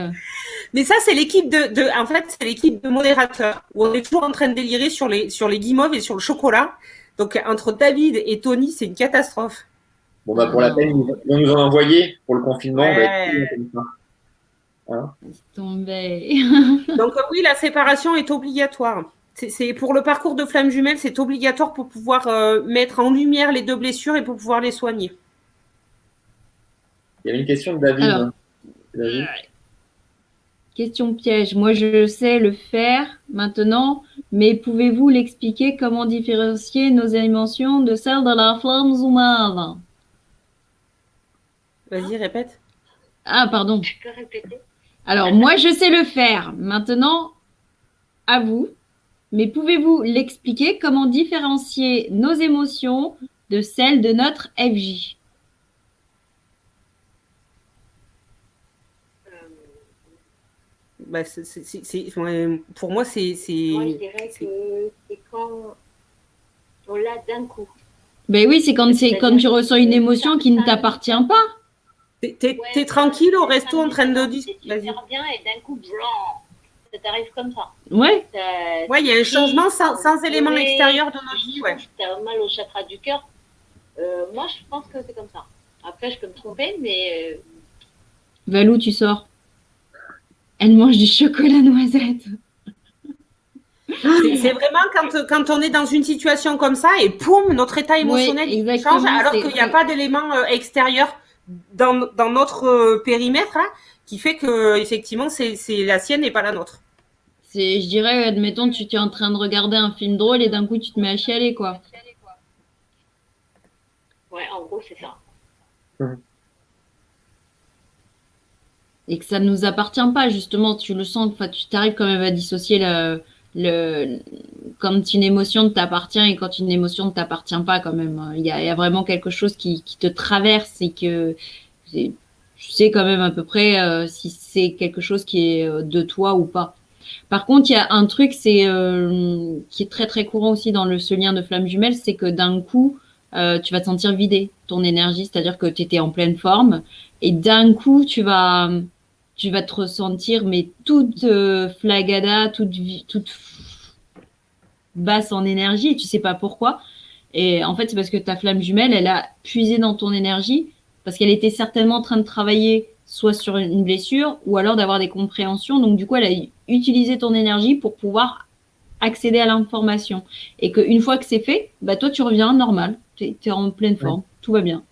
Mais ça, c'est l'équipe en fait, c'est l'équipe de modérateurs, où on est toujours en train de délirer sur les guimauves et sur le chocolat. Donc, entre David et Tony, c'est une catastrophe. Bon, bah, pour la peine, ils vont nous en envoyer pour le confinement. Ouais. Voilà. Donc, oui, la séparation est obligatoire. C'est pour le parcours de flamme jumelle, c'est obligatoire pour pouvoir mettre en lumière les deux blessures et pour pouvoir les soigner. Il y avait une question de David. Alors, David. Question piège. Moi, je sais le faire maintenant, mais pouvez-vous l'expliquer comment différencier nos émotions de celles de la flamme jumelle? Vas-y, répète. Ah, pardon. Tu peux répéter? Alors, moi, je sais le faire. Maintenant, à vous. Mais pouvez-vous l'expliquer comment différencier nos émotions de celles de notre FJ? Pour moi, c'est. Moi, je dirais que c'est quand chocolat d'un coup. Ben oui, c'est quand tu ressens une émotion qui ne t'appartient pas. T'es tranquille au resto en train de discuter. C'est super bien et d'un coup, blanc, ça t'arrive comme ça. Ouais. Ouais, il y a un changement sans élément extérieur de notre vie. Ouais. T'as mal au chakra du cœur. Moi, je pense que c'est comme ça. Après, je peux me tromper, mais. Valou, tu sors. Elle mange du chocolat noisette. C'est vraiment quand on est dans une situation comme ça et poum, notre état émotionnel change alors qu'il n'y a pas d'élément extérieur dans notre périmètre là, qui fait que effectivement c'est la sienne et pas la nôtre. Je dirais, admettons, tu es en train de regarder un film drôle et d'un coup tu te mets à chialer, quoi. Ouais, en gros, c'est ça. Et que ça ne nous appartient pas, justement, tu le sens, tu t'arrives quand même à dissocier quand une émotion t'appartient et quand une émotion ne t'appartient pas, quand même. Il y a vraiment quelque chose qui te traverse et que tu sais quand même à peu près si c'est quelque chose qui est de toi ou pas. Par contre, il y a un truc qui est très très courant aussi dans ce lien de flamme jumelle, c'est que d'un coup, tu vas te sentir vidé ton énergie, c'est-à-dire que tu étais en pleine forme et d'un coup, tu vas te ressentir mais toute flagada, toute basse en énergie et tu sais pas pourquoi. Et en fait, c'est parce que ta flamme jumelle, elle a puisé dans ton énergie parce qu'elle était certainement en train de travailler soit sur une blessure ou alors d'avoir des compréhensions. Donc, du coup, elle a utilisé ton énergie pour pouvoir accéder à l'information. Et qu'une fois que c'est fait, bah, toi, tu reviens normal. Tu es en pleine forme. Tout va bien.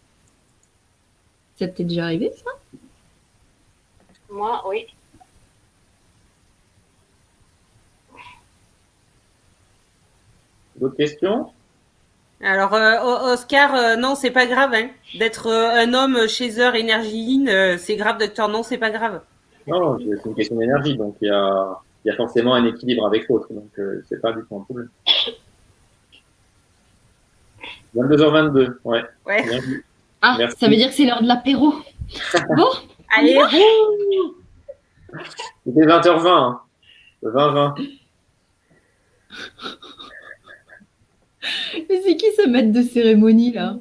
Ça t'est déjà arrivé, ça? Moi, oui. D'autres questions? Alors, Oscar, non, c'est pas grave. Hein. D'être un homme chaser énergie c'est grave, docteur. Non, c'est pas grave. Non, c'est une question d'énergie, donc il y a forcément un équilibre avec l'autre, donc c'est pas du tout un problème. 22h22, ouais. Ah, merci. Ça veut dire que c'est l'heure de l'apéro. Bon, allez, c'était 20h20, hein. 20h20. Mais c'est qui ce maître de cérémonie, là?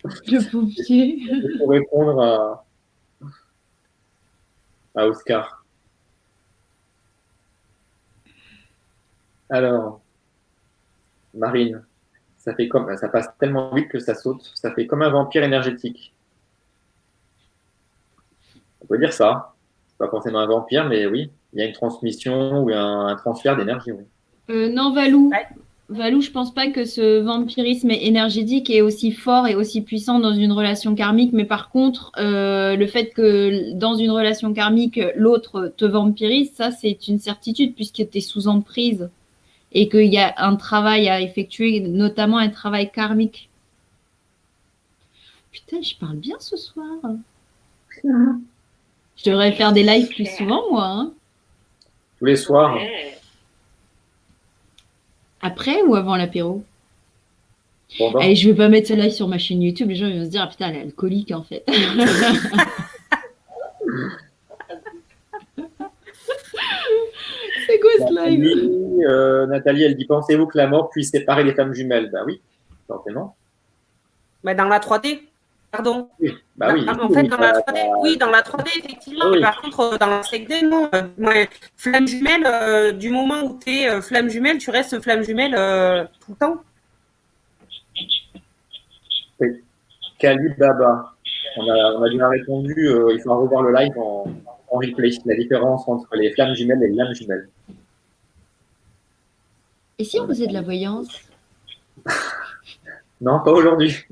Le pompier. Pour répondre à Oscar. Alors, Marine, ça passe tellement vite que ça saute. Ça fait comme un vampire énergétique. On peut dire ça. C'est pas forcément un vampire, mais oui, il y a une transmission ou un transfert d'énergie. Oui. Non, Valou. Ouais. Valou, je pense pas que ce vampirisme énergétique est aussi fort et aussi puissant dans une relation karmique, mais par contre, le fait que dans une relation karmique, l'autre te vampirise, ça c'est une certitude puisque tu es sous emprise et qu'il y a un travail à effectuer, notamment un travail karmique. Putain, je parle bien ce soir. Je devrais faire des lives plus souvent, moi. Hein. Tous les soirs. Après ou avant l'apéro? Et je ne vais pas mettre ce live sur ma chaîne YouTube. Les gens ils vont se dire, ah putain, elle est alcoolique en fait. C'est quoi ce live? Nathalie, elle dit, pensez-vous que la mort puisse séparer les flammes jumelles? Bah oui, forcément. Bah dans la 3D. Pardon. Oui. Bah oui. En fait, dans la 3D, oui, dans la 3D, effectivement. Oui. Mais par contre, dans la 5D, non. Flamme jumelle, du moment où tu es flamme jumelle, tu restes flamme jumelle tout le temps. Oui. Kali Baba. On a bien répondu, il faudra revoir le live en replay. La différence entre les flammes jumelles et les lames jumelles. Et si on faisait de la voyance? Non, pas aujourd'hui.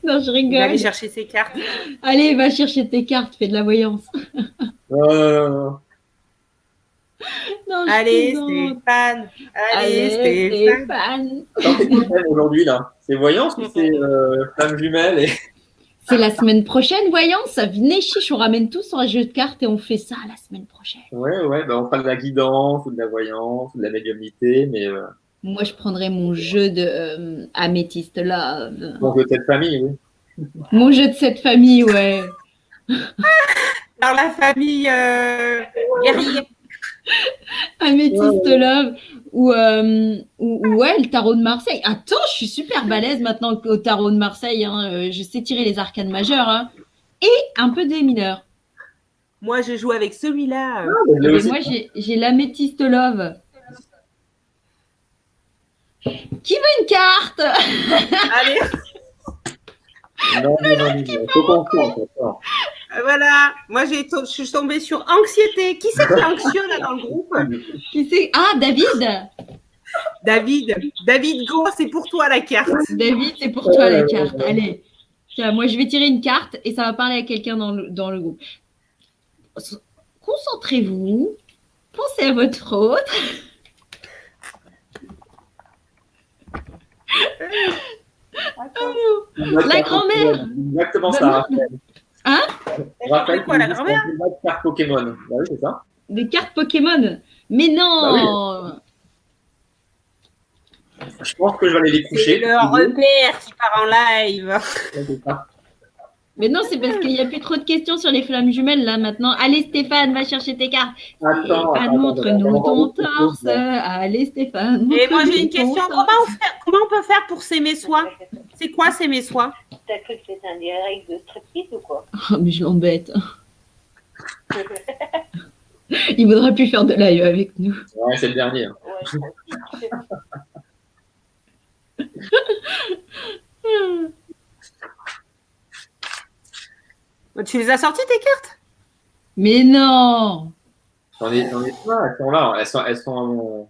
Non, je rigole. Va aller chercher ses cartes. Allez, va chercher tes cartes, fais de la voyance. Non, allez, Stéphane. Allez, Stéphane. Attends, c'est quoi aujourd'hui, là? C'est voyance ou c'est flamme jumelle C'est la semaine prochaine, voyance. Venez chiche, on ramène tous un jeu de cartes et on fait ça la semaine prochaine. Ouais, bah on fera de la guidance ou de la voyance ou de la médiumnité, mais... Moi, je prendrais mon jeu de améthyste là. Mon jeu de cette famille, oui. Mon jeu de cette famille, ouais. Dans la famille guerrier. Améthyste love. ouais, le tarot de Marseille. Attends, je suis super balèze maintenant au tarot de Marseille. Hein. Je sais tirer les arcanes majeures hein. Et un peu des mineurs. Moi, je joue avec celui-là. Et moi, j'ai l'améthyste love. Qui veut une carte? Allez. Non, faut qu'on compte. Voilà. Moi, je suis tombée sur anxiété. Qui c'est qui est anxieux là dans le groupe? Qui c'est? Ah, David. David, go, c'est pour toi la carte. David, c'est pour toi la carte. Allez. Tiens, moi, je vais tirer une carte et ça va parler à quelqu'un dans le groupe. Concentrez-vous. Pensez à votre autre. La grand-mère. Exactement ça. Hein? Raphaël, quoi, la grand-mère? Des cartes Pokémon. Bah oui, c'est ça. Des cartes Pokémon. Mais non. Bah oui. Je pense que je vais aller les coucher. C'est le repère qui part en live. Mais non, c'est parce qu'il n'y a plus trop de questions sur les flammes jumelles là maintenant. Allez Stéphane, va chercher tes cartes. Stéphane, montre-nous ton torse. Allez Stéphane. Et moi j'ai une question. Comment on peut faire pour s'aimer soi? C'est quoi s'aimer soi? T'as cru que c'était un direct de striptease ou quoi? Oh, mais je l'embête. Il ne voudrait plus faire de live avec nous. Ouais, c'est le dernier. Tu les as sorties tes cartes? Mais non. J'en ai pas, elles sont là. Elles sont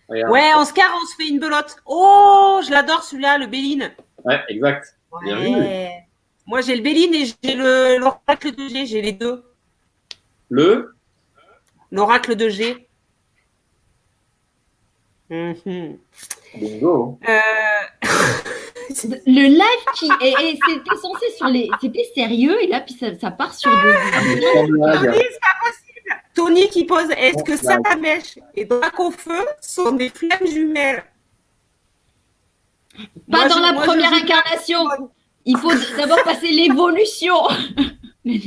regarde. Ouais, on se carre, on se fait une belote. Oh, je l'adore celui-là, le Béline. Ouais, exact. Bien vu. Moi j'ai le Béline et j'ai l'oracle de G, j'ai les deux. L'oracle de G. Bingo. Le live qui c'était censé sur les, c'était sérieux et là puis ça part sur des. Tony, c'est pas possible. Tony qui pose, est-ce que Salamèche et Dracofeu sont des flammes jumelles? Pas dans la première incarnation. Il faut d'abord passer l'évolution. Je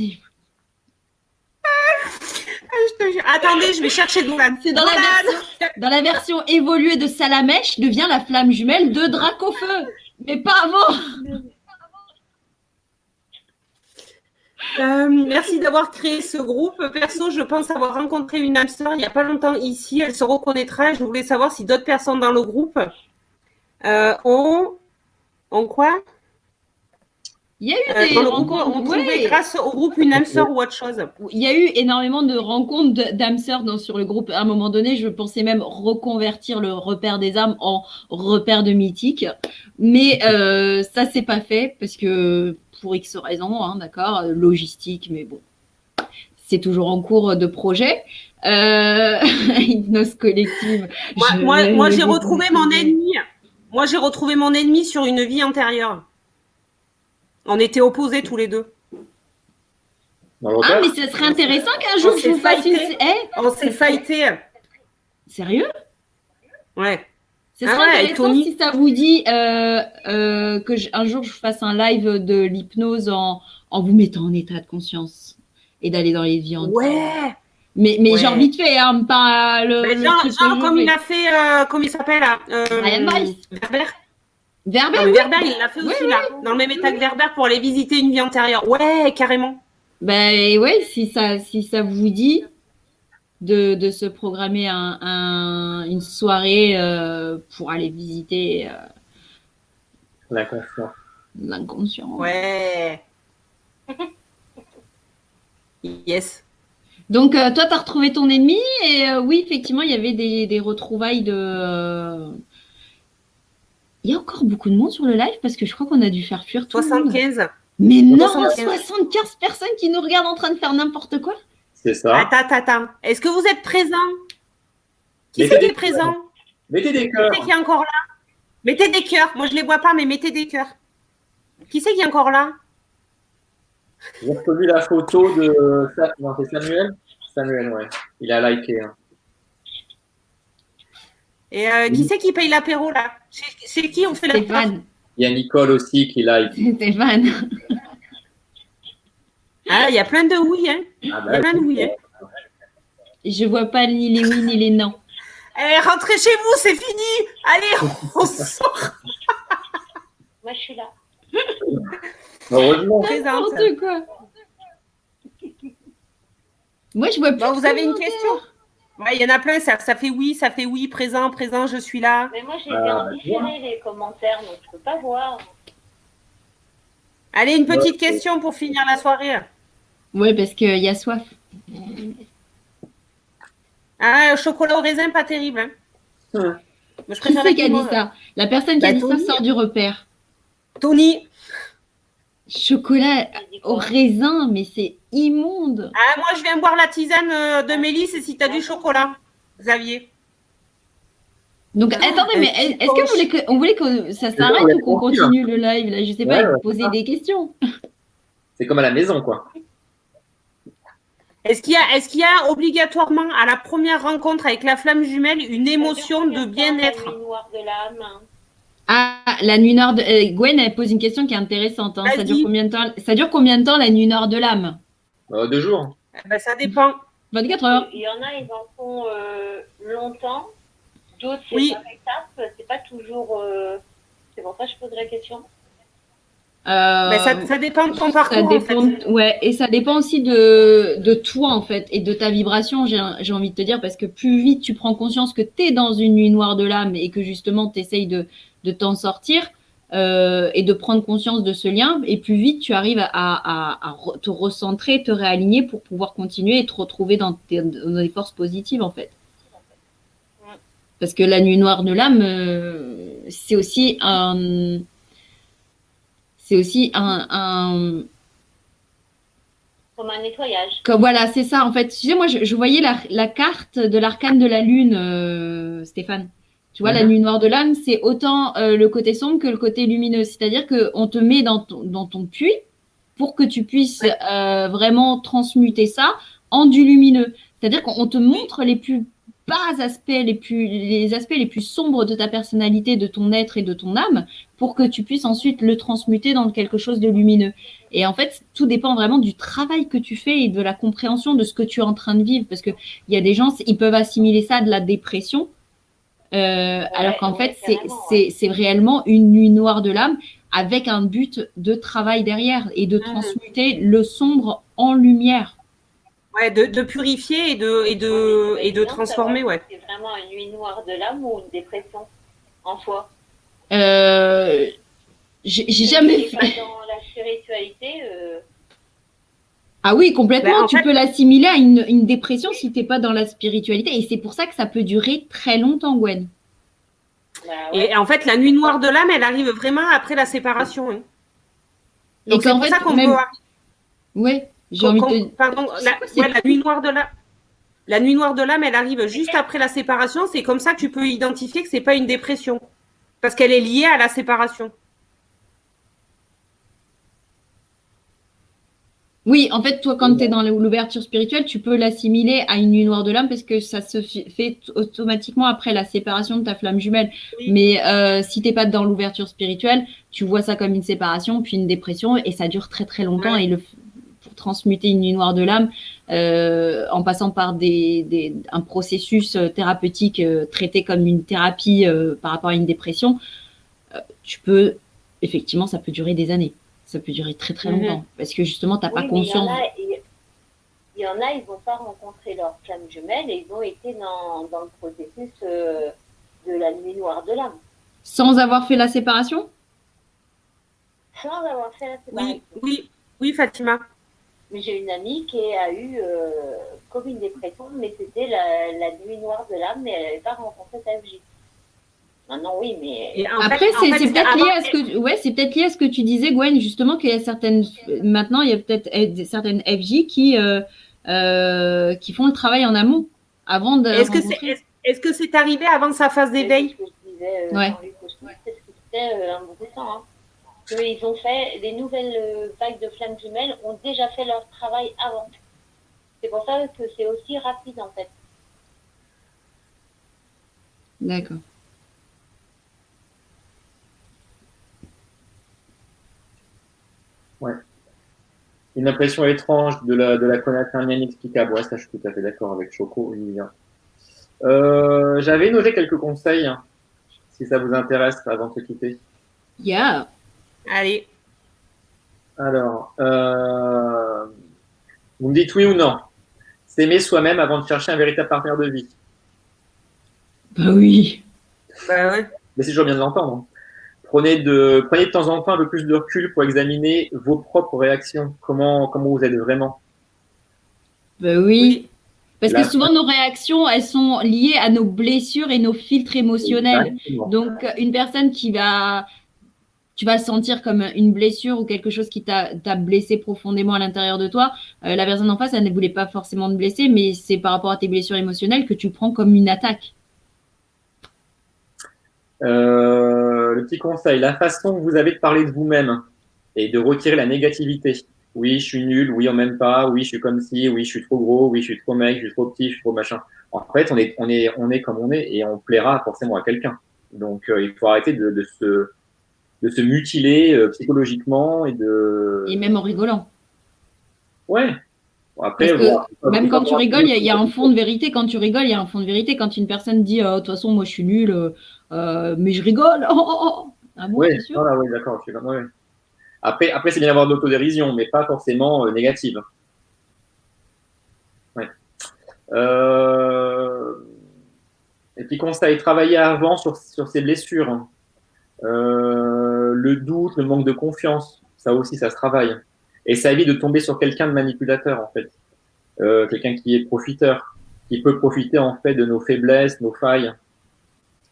te jure. Attendez, je vais chercher Dolan. C'est dans la version évoluée de Salamèche devient la flamme jumelle de Dracofeu. Mais pas avant. Merci d'avoir créé ce groupe. Perso, je pense avoir rencontré une âme sœur il n'y a pas longtemps ici. Elle se reconnaîtra. Je voulais savoir si d'autres personnes dans le groupe ont quoi? Il y a eu des rencontres. On trouvait grâce au groupe une âme sœur ou autre chose. Il y a eu énormément de rencontres d'âmes sœurs sur le groupe. À un moment donné, je pensais même reconvertir le repère des âmes en repère de mythique. Mais ça, c'est pas fait parce que pour X raisons, hein, d'accord, logistique, mais bon, c'est toujours en cours de projet. Hypnose collective. Moi, j'ai retrouvé mon ennemi. Moi, j'ai retrouvé mon ennemi sur une vie antérieure. On était opposés tous les deux. Ah, mais ce serait intéressant qu'un jour je vous fasse une... On s'est fighté. Sérieux? Ouais. Ce serait intéressant si ça vous dit qu'un jour je fasse un live de l'hypnose en vous mettant en état de conscience et d'aller dans les vies entières. Ouais. Mais genre vite fait, hein, pas le. Genre comme il a fait, comment il s'appelle là? Ryan Weiss. Werber, il l'a fait aussi là, dans le même état que Werber pour aller visiter une vie antérieure. Ouais, carrément. Ben ouais, si ça vous dit de se programmer une soirée pour aller visiter l'inconscient. Ouais. Yes. Donc toi, tu as retrouvé ton ennemi et oui, effectivement, il y avait des retrouvailles de... Il y a encore beaucoup de monde sur le live parce que je crois qu'on a dû faire fuir tout 75. Le monde. Mais non, 75 personnes qui nous regardent en train de faire n'importe quoi. C'est ça. Attends. Est-ce que vous êtes présents? Qui c'est qui est présent? Mettez des cœurs. Qui c'est qui est encore là? Mettez des cœurs. Moi, je ne les vois pas, mais mettez des cœurs. Qui c'est qui est encore là? J'ai reconnu la photo de... Non, c'est Samuel? Samuel, ouais. Il a liké. Hein. Et qui c'est qui paye l'apéro là? C'est qui on fait la Stéphane. Il y a Nicole aussi qui like. C'est Stéphane. Ah, il y a plein de oui, hein. Ah, il y a plein de oui, hein. Je vois pas ni les oui ni les non. Eh, rentrez chez vous, c'est fini. Allez, on sort. Moi, je suis là. Heureusement. Présente. N'importe quoi. Moi, je vois plus. Bon, de vous avez une commentaires. question? Ouais, il y en a plein, ça fait oui, présent, je suis là. Mais moi, je les ai en différé, les commentaires, donc je peux pas voir. Allez, une petite question pour finir la soirée. Ouais, parce qu'il y a soif. Ah, chocolat au raisin, pas terrible. Hein. Hum. Moi, je Qui préfère c'est qui a dit Kimo. ça? La personne qui a Bah, dit ça Tony. sort du repère. Tony. Chocolat J'ai dit au quoi? raisin, mais c'est immonde. Ah, moi, je viens boire la tisane de Mélisse et si t'as du chocolat, Xavier. Donc, attendez, mais est-ce que vous voulez que ça s'arrête ou qu'on continue le live là? Je sais pas, Ouais, et vous ouais, poser des questions. C'est comme à la maison, quoi. Est-ce qu'il y a obligatoirement à la première rencontre avec la flamme jumelle une émotion de bien-être? La nuit noire de l'âme. Ah, la nuit nord de... Gwen, elle pose une question qui est intéressante. Hein. Ça dure Vas-y. combien de temps? Ça dure combien de temps la nuit nord de l'âme? 2 jours. Ben, ça dépend. 24 heures. Il y en a, ils en font longtemps. D'autres, c'est Oui. par étapes. C'est pas toujours. C'est pour ça que je pose la question. Ben, ça dépend de ton parcours, Ça dépend, en fait. ouais, et ça dépend aussi de toi, en fait, et de ta vibration, j'ai envie de te dire, parce que plus vite tu prends conscience que tu es dans une nuit noire de l'âme et que justement tu essayes de t'en sortir et de prendre conscience de ce lien, et plus vite tu arrives à te recentrer, te réaligner pour pouvoir continuer et te retrouver dans des forces positives, en fait. Parce que la nuit noire de l'âme, c'est aussi un... C'est aussi Comme un nettoyage. Comme, voilà, c'est ça. En fait, tu sais, moi, je voyais la carte de l'arcane de la lune, Stéphane. Tu vois, la nuit noire de l'âme, c'est autant le côté sombre que le côté lumineux. C'est-à-dire qu'on te met dans ton puits pour que tu puisses vraiment transmuter ça en du lumineux. C'est-à-dire qu'on te montre les plus bas aspects, les aspects les plus sombres de ta personnalité, de ton être et de ton âme, pour que tu puisses ensuite le transmuter dans quelque chose de lumineux. Et en fait, tout dépend vraiment du travail que tu fais et de la compréhension de ce que tu es en train de vivre. Parce qu'il y a des gens, ils peuvent assimiler ça à de la dépression, alors qu'en fait, c'est réellement une nuit noire de l'âme avec un but de travail derrière et de transmuter le sombre en lumière. Ouais, de purifier et de transformer, ouais. C'est vraiment une nuit noire de l'âme ou une dépression en soi? J'ai jamais fait. Dans la spiritualité. Ah oui, complètement. Ben, tu peux l'assimiler à une dépression si tu n'es pas dans la spiritualité. Et c'est pour ça que ça peut durer très longtemps, Gwen. Bah, ouais. Et en fait, la nuit noire de l'âme, elle arrive vraiment après la séparation. Hein. Donc, et c'est pour ça qu'on peut... Oui, j'ai envie de... Pardon, la nuit noire de l'âme... La nuit noire de l'âme, elle arrive juste après la séparation. C'est comme ça que tu peux identifier que c'est pas une dépression. Parce qu'elle est liée à la séparation. Oui, en fait, toi, quand tu es dans l'ouverture spirituelle, tu peux l'assimiler à une nuit noire de l'âme parce que ça se fait automatiquement après la séparation de ta flamme jumelle. Oui. Mais si tu n'es pas dans l'ouverture spirituelle, tu vois ça comme une séparation, puis une dépression, et ça dure très très longtemps. Ouais. Et pour transmuter une nuit noire de l'âme, en passant par un processus thérapeutique traité comme une thérapie par rapport à une dépression, effectivement, ça peut durer des années. Ça peut durer très très longtemps parce que justement tu n'as pas conscience. Il y en a, ils n'ont pas rencontré leur flamme jumelle et ils ont été dans le processus de la nuit noire de l'âme. Sans avoir fait la séparation? Sans avoir fait la séparation. Oui, Fatima. Mais j'ai une amie qui a eu comme une dépression, mais c'était la nuit noire de l'âme, mais elle n'avait pas rencontré sa FJ. Non, oui, mais après c'est peut-être lié à ce que c'est peut-être lié à ce que tu disais, Gwen, justement qu'il y a certaines certaines FJ qui font le travail en amont avant de Est-ce que c'est arrivé avant sa phase d'éveil? C'est ce que je disais c'est ce qui se fait un bout de temps. Hein. Ils ont fait les nouvelles vagues de flammes jumelles ont déjà fait leur travail avant. C'est pour ça que c'est aussi rapide en fait. D'accord. Ouais. Une impression étrange de la connaître inexplicable. Ouais, ça, je suis tout à fait d'accord avec Choco, Olivia. J'avais noté quelques conseils, hein, si ça vous intéresse, avant de se quitter. Yeah. Allez. Alors, vous me dites oui ou non. S'aimer soi-même avant de chercher un véritable partenaire de vie. Bah oui. Bah ouais. Mais c'est toujours bien de l'entendre, hein. Prenez de temps en temps un peu plus de recul pour examiner vos propres réactions. Comment vous êtes vraiment. Bah oui. Oui. Parce Là, que souvent, nos réactions, elles sont liées à nos blessures et nos filtres émotionnels. exactement. Donc, une personne tu vas le sentir comme une blessure ou quelque chose qui t'a blessé profondément à l'intérieur de toi. La personne en face, elle ne voulait pas forcément te blesser, mais c'est par rapport à tes blessures émotionnelles que tu prends comme une attaque. Le petit conseil, la façon que vous avez de parler de vous-même et de retirer la négativité. Oui, je suis nul, oui, on m'aime pas, oui, je suis comme ci, oui, je suis trop gros, oui, je suis trop mec, je suis trop petit, je suis trop machin. En fait, on est comme on est et on plaira forcément à quelqu'un. Donc, il faut arrêter de se mutiler psychologiquement Et même en rigolant. Ouais. Bon, après, Parce que même quand tu rigoles, il y a un fond de de vérité. Quand tu rigoles, il y a un fond de vérité. Quand une personne dit de toute façon, moi je suis nul, mais je rigole. Oh, oh, oh. Ah bon, ouais, t'es sûr? voilà, oui, d'accord. Ouais. Après, c'est bien d'avoir de l'autodérision, mais pas forcément négative. Ouais. Et puis conseil, travailler avant sur ses blessures. Le doute, le manque de confiance, ça aussi, ça se travaille. Et ça évite de tomber sur quelqu'un de manipulateur, en fait. Quelqu'un qui est profiteur, qui peut profiter, en fait, de nos faiblesses, nos failles.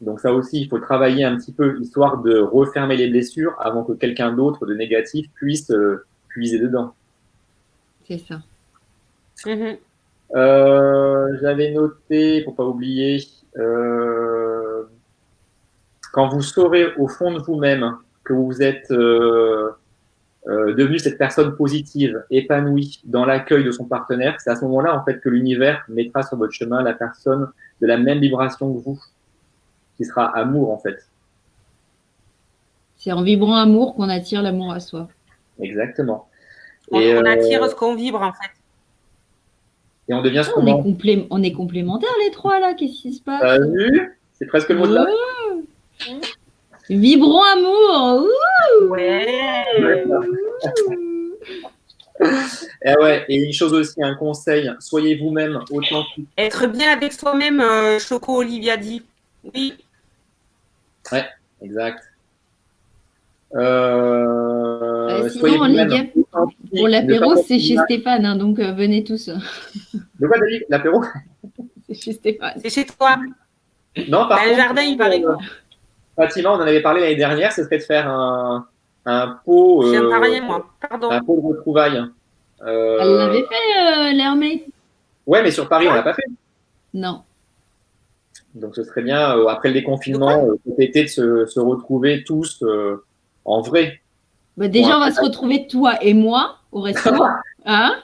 Donc ça aussi, il faut travailler un petit peu, histoire de refermer les blessures avant que quelqu'un d'autre de négatif puisse puiser dedans. C'est ça. Mhm. J'avais noté, pour pas oublier, quand vous saurez au fond de vous-même que vous êtes devenu cette personne positive, épanouie dans l'accueil de son partenaire, c'est à ce moment-là en fait que l'univers mettra sur votre chemin la personne de la même vibration que vous, qui sera amour en fait. C'est en vibrant amour qu'on attire l'amour à soi. Exactement. On Et attire ce qu'on vibre en fait. on devient ce On qu'on on est complémentaires les trois là. Qu'est-ce qui se passe? T'as vu? C'est presque le mot de la Ouais. Vibrons amour. Ouh. Ouais. Et ouais, et une chose aussi, un conseil, soyez vous-même authentique. Être bien avec soi-même, Choco Olivia dit. Oui. Ouais, exact. Soyez Sinon, les vous-même gars, authentique. pour Ne l'apéro, pas c'est chez Stéphane, hein, donc venez tous. De quoi, David? L'apéro? C'est chez Stéphane. C'est chez toi. Non, par T'as un contre, jardin, il paraît. Fatima, on en avait parlé l'année dernière, ce serait de faire un pot, J'entends rien, moi. Pardon. un pot de retrouvailles. Elle l'avait fait, l'Hermé? Ouais, mais sur Paris, on l'a pas fait. Non. Donc, ce serait bien, après le déconfinement, cet été, de se retrouver tous en vrai. Bah, déjà, Ouais. on va se retrouver, toi et moi, au resto. Hein?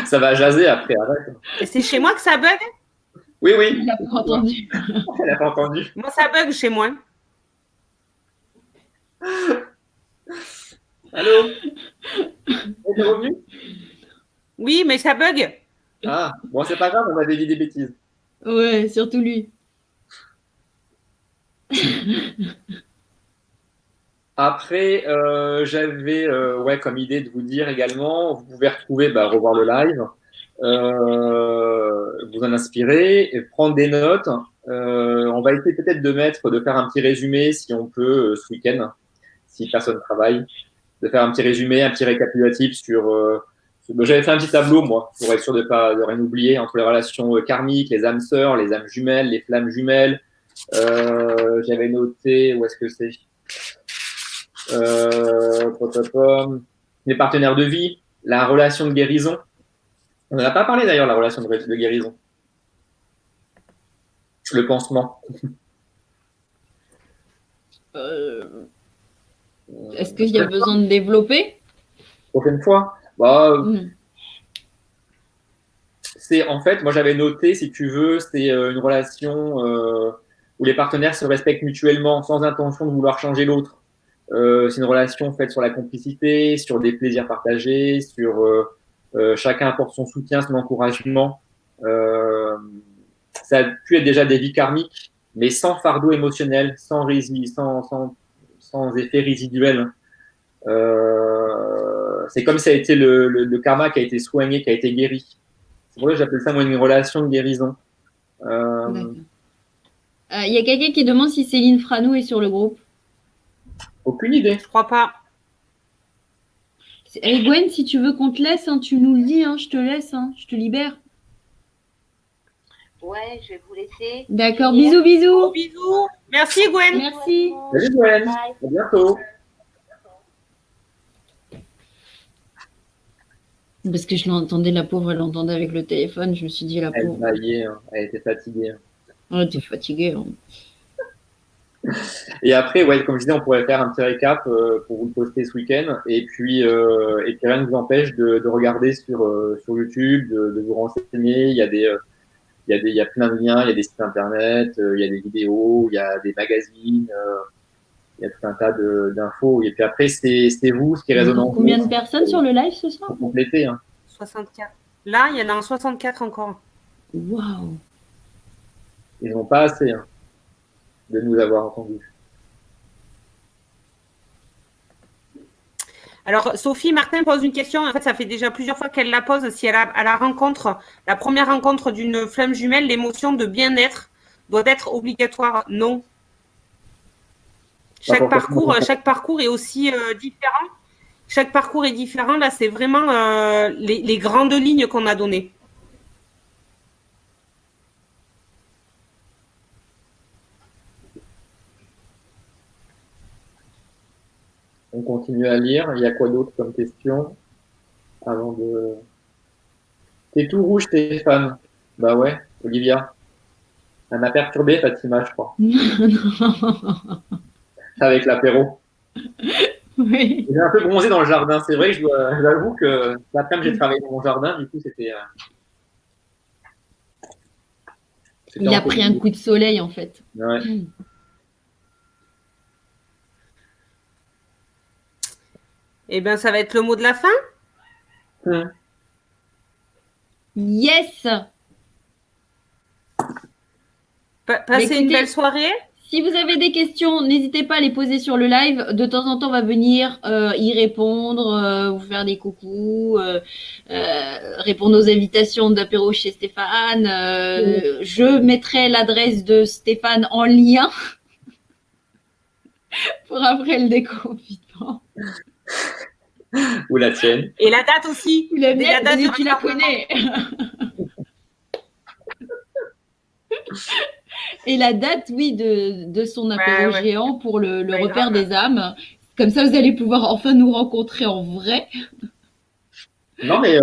Ça va jaser après, arrête. Et c'est chez moi que ça bug? Oui, Elle oui, n'a pas entendu. elle n'a pas entendu. Moi, ça bug chez moi. Allô? T'es revenu? Oui, mais ça bug. Ah, bon, c'est pas grave, on avait dit des bêtises. Ouais, surtout lui. Après, j'avais ouais, comme idée de vous dire également, vous pouvez retrouver, revoir le live, vous en inspirer, et prendre des notes. On va essayer peut-être de faire un petit résumé si on peut ce week-end, si personne travaille, de faire un petit résumé, un petit récapitulatif sur. J'avais fait un petit tableau moi pour être sûr de rien oublier entre les relations karmiques, les âmes sœurs, les âmes jumelles, les flammes jumelles. J'avais noté où est-ce que c'est. Les partenaires de vie, la relation de guérison. On n'en a pas parlé d'ailleurs, la relation de guérison. Le pansement. Est-ce qu'il y a besoin de développer? Prochaine fois. C'est en fait, moi j'avais noté, si tu veux, c'est une relation où les partenaires se respectent mutuellement sans intention de vouloir changer l'autre. C'est une relation faite sur la complicité, sur des plaisirs partagés, sur chacun apporte son soutien, son encouragement. Ça a pu être déjà des vies karmiques, mais sans fardeau émotionnel, sans effet résiduel. C'est comme ça a été le karma qui a été soigné, qui a été guéri. C'est pour ça que j'appelle ça moi une relation de guérison. Il y a quelqu'un qui demande si Céline Franou est sur le groupe. Aucune idée. Je crois pas. Et Gwen, si tu veux qu'on te laisse, hein, tu nous le dis, hein, je te laisse, hein, je te libère. Ouais, je vais vous laisser. D'accord, bisous, bisous. Bisous. Merci Gwen. Merci. Salut Gwen. Bye. À bientôt. Parce que je l'entendais, la pauvre, elle l'entendait avec le téléphone. Je me suis dit, la Elle pauvre. braillait, hein. Elle était fatiguée. Oh, t'es fatiguée. Hein. Et après, ouais, comme je disais, on pourrait faire un petit récap pour vous le poster ce week-end. Et puis rien ne vous empêche de regarder sur YouTube, de vous renseigner. Il y a il y a plein de liens, il y a des sites internet, il y a des vidéos, il y a des magazines, il y a tout un tas d'infos. Et puis après, c'est vous, ce qui résonne en vous. Combien de personnes sur le live ce soir? Pour compléter. Hein. 64. Là, il y en a 64 encore. Waouh. Ils n'ont pas assez de nous avoir entendus. Alors, Sophie Martin pose une question. En fait, ça fait déjà plusieurs fois qu'elle la pose. Si elle a, à la première rencontre d'une flamme jumelle, l'émotion de bien-être doit être obligatoire? Non. Chaque parcours est aussi différent. Chaque parcours est différent. Là, c'est vraiment les grandes lignes qu'on a données. On continue à lire. Il y a quoi d'autre comme question avant de... T'es tout rouge, Stéphane. Bah ouais, Olivia. Elle m'a perturbé, Fatima, je crois. Avec l'apéro. Oui. J'ai un peu bronzé dans le jardin. C'est vrai que j'avoue que l'après-midi, j'ai travaillé dans mon jardin. Du coup, c'était Il a pris un coup de soleil, en fait. Ouais. Eh bien, ça va être le mot de la fin. Yes. Passez une belle soirée. Si vous avez des questions, n'hésitez pas à les poser sur le live. De temps en temps, on va venir y répondre, vous faire des coucous, répondre aux invitations d'apéro chez Stéphane. Je mettrai l'adresse de Stéphane en lien pour après le déconfinement. Ou la tienne. Et la date aussi. Ou la mienne, tu la connais. Et la date, oui, de son apéro géant pour le repère des âmes. Comme ça, vous allez pouvoir enfin nous rencontrer en vrai. Non, mais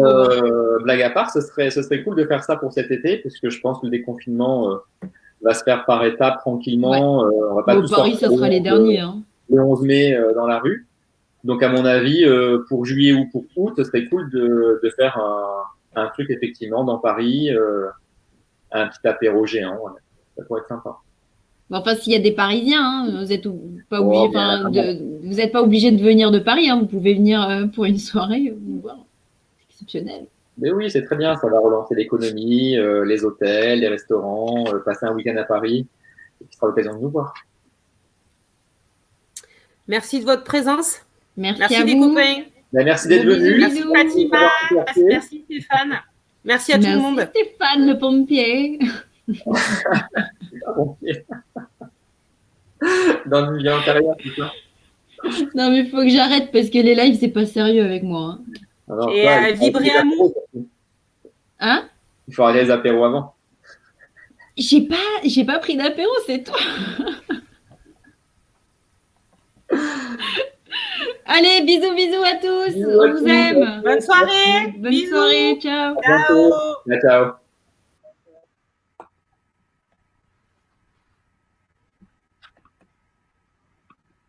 blague à part, ce serait cool de faire ça pour cet été, puisque je pense que le déconfinement va se faire par étapes tranquillement. On va pas tous Paris, ça sera les derniers. Hein. Le 11 mai dans la rue. Donc, à mon avis, pour juillet ou pour août, ce serait cool de faire un truc effectivement dans Paris, un petit apéro géant. Ouais. Ça pourrait être sympa. Enfin, s'il y a des Parisiens, hein, vous n'êtes pas obligé, vous n'êtes pas obligé de venir de Paris. Hein, vous pouvez venir pour une soirée. Voilà. C'est exceptionnel. Mais oui, c'est très bien. Ça va relancer l'économie, les hôtels, les restaurants, passer un week-end à Paris. Et puis, ce sera l'occasion de nous voir. Merci de votre présence. Merci à des vous. copains. Ben, merci d'être venu. Merci Fatima. Merci Stéphane. Merci à tout le monde. Merci Stéphane, le pompier. Dans une vie antérieure, tout ça. Non, mais il faut que j'arrête parce que les lives, c'est pas sérieux avec moi. Hein. Alors, et vibrer à mou. Hein? Il faut aller les apéros avant. J'ai pas pris d'apéro, c'est toi. Allez, bisous à tous. On vous aime. Bonne soirée. Bonne soirée. Ciao. Ciao. Ciao.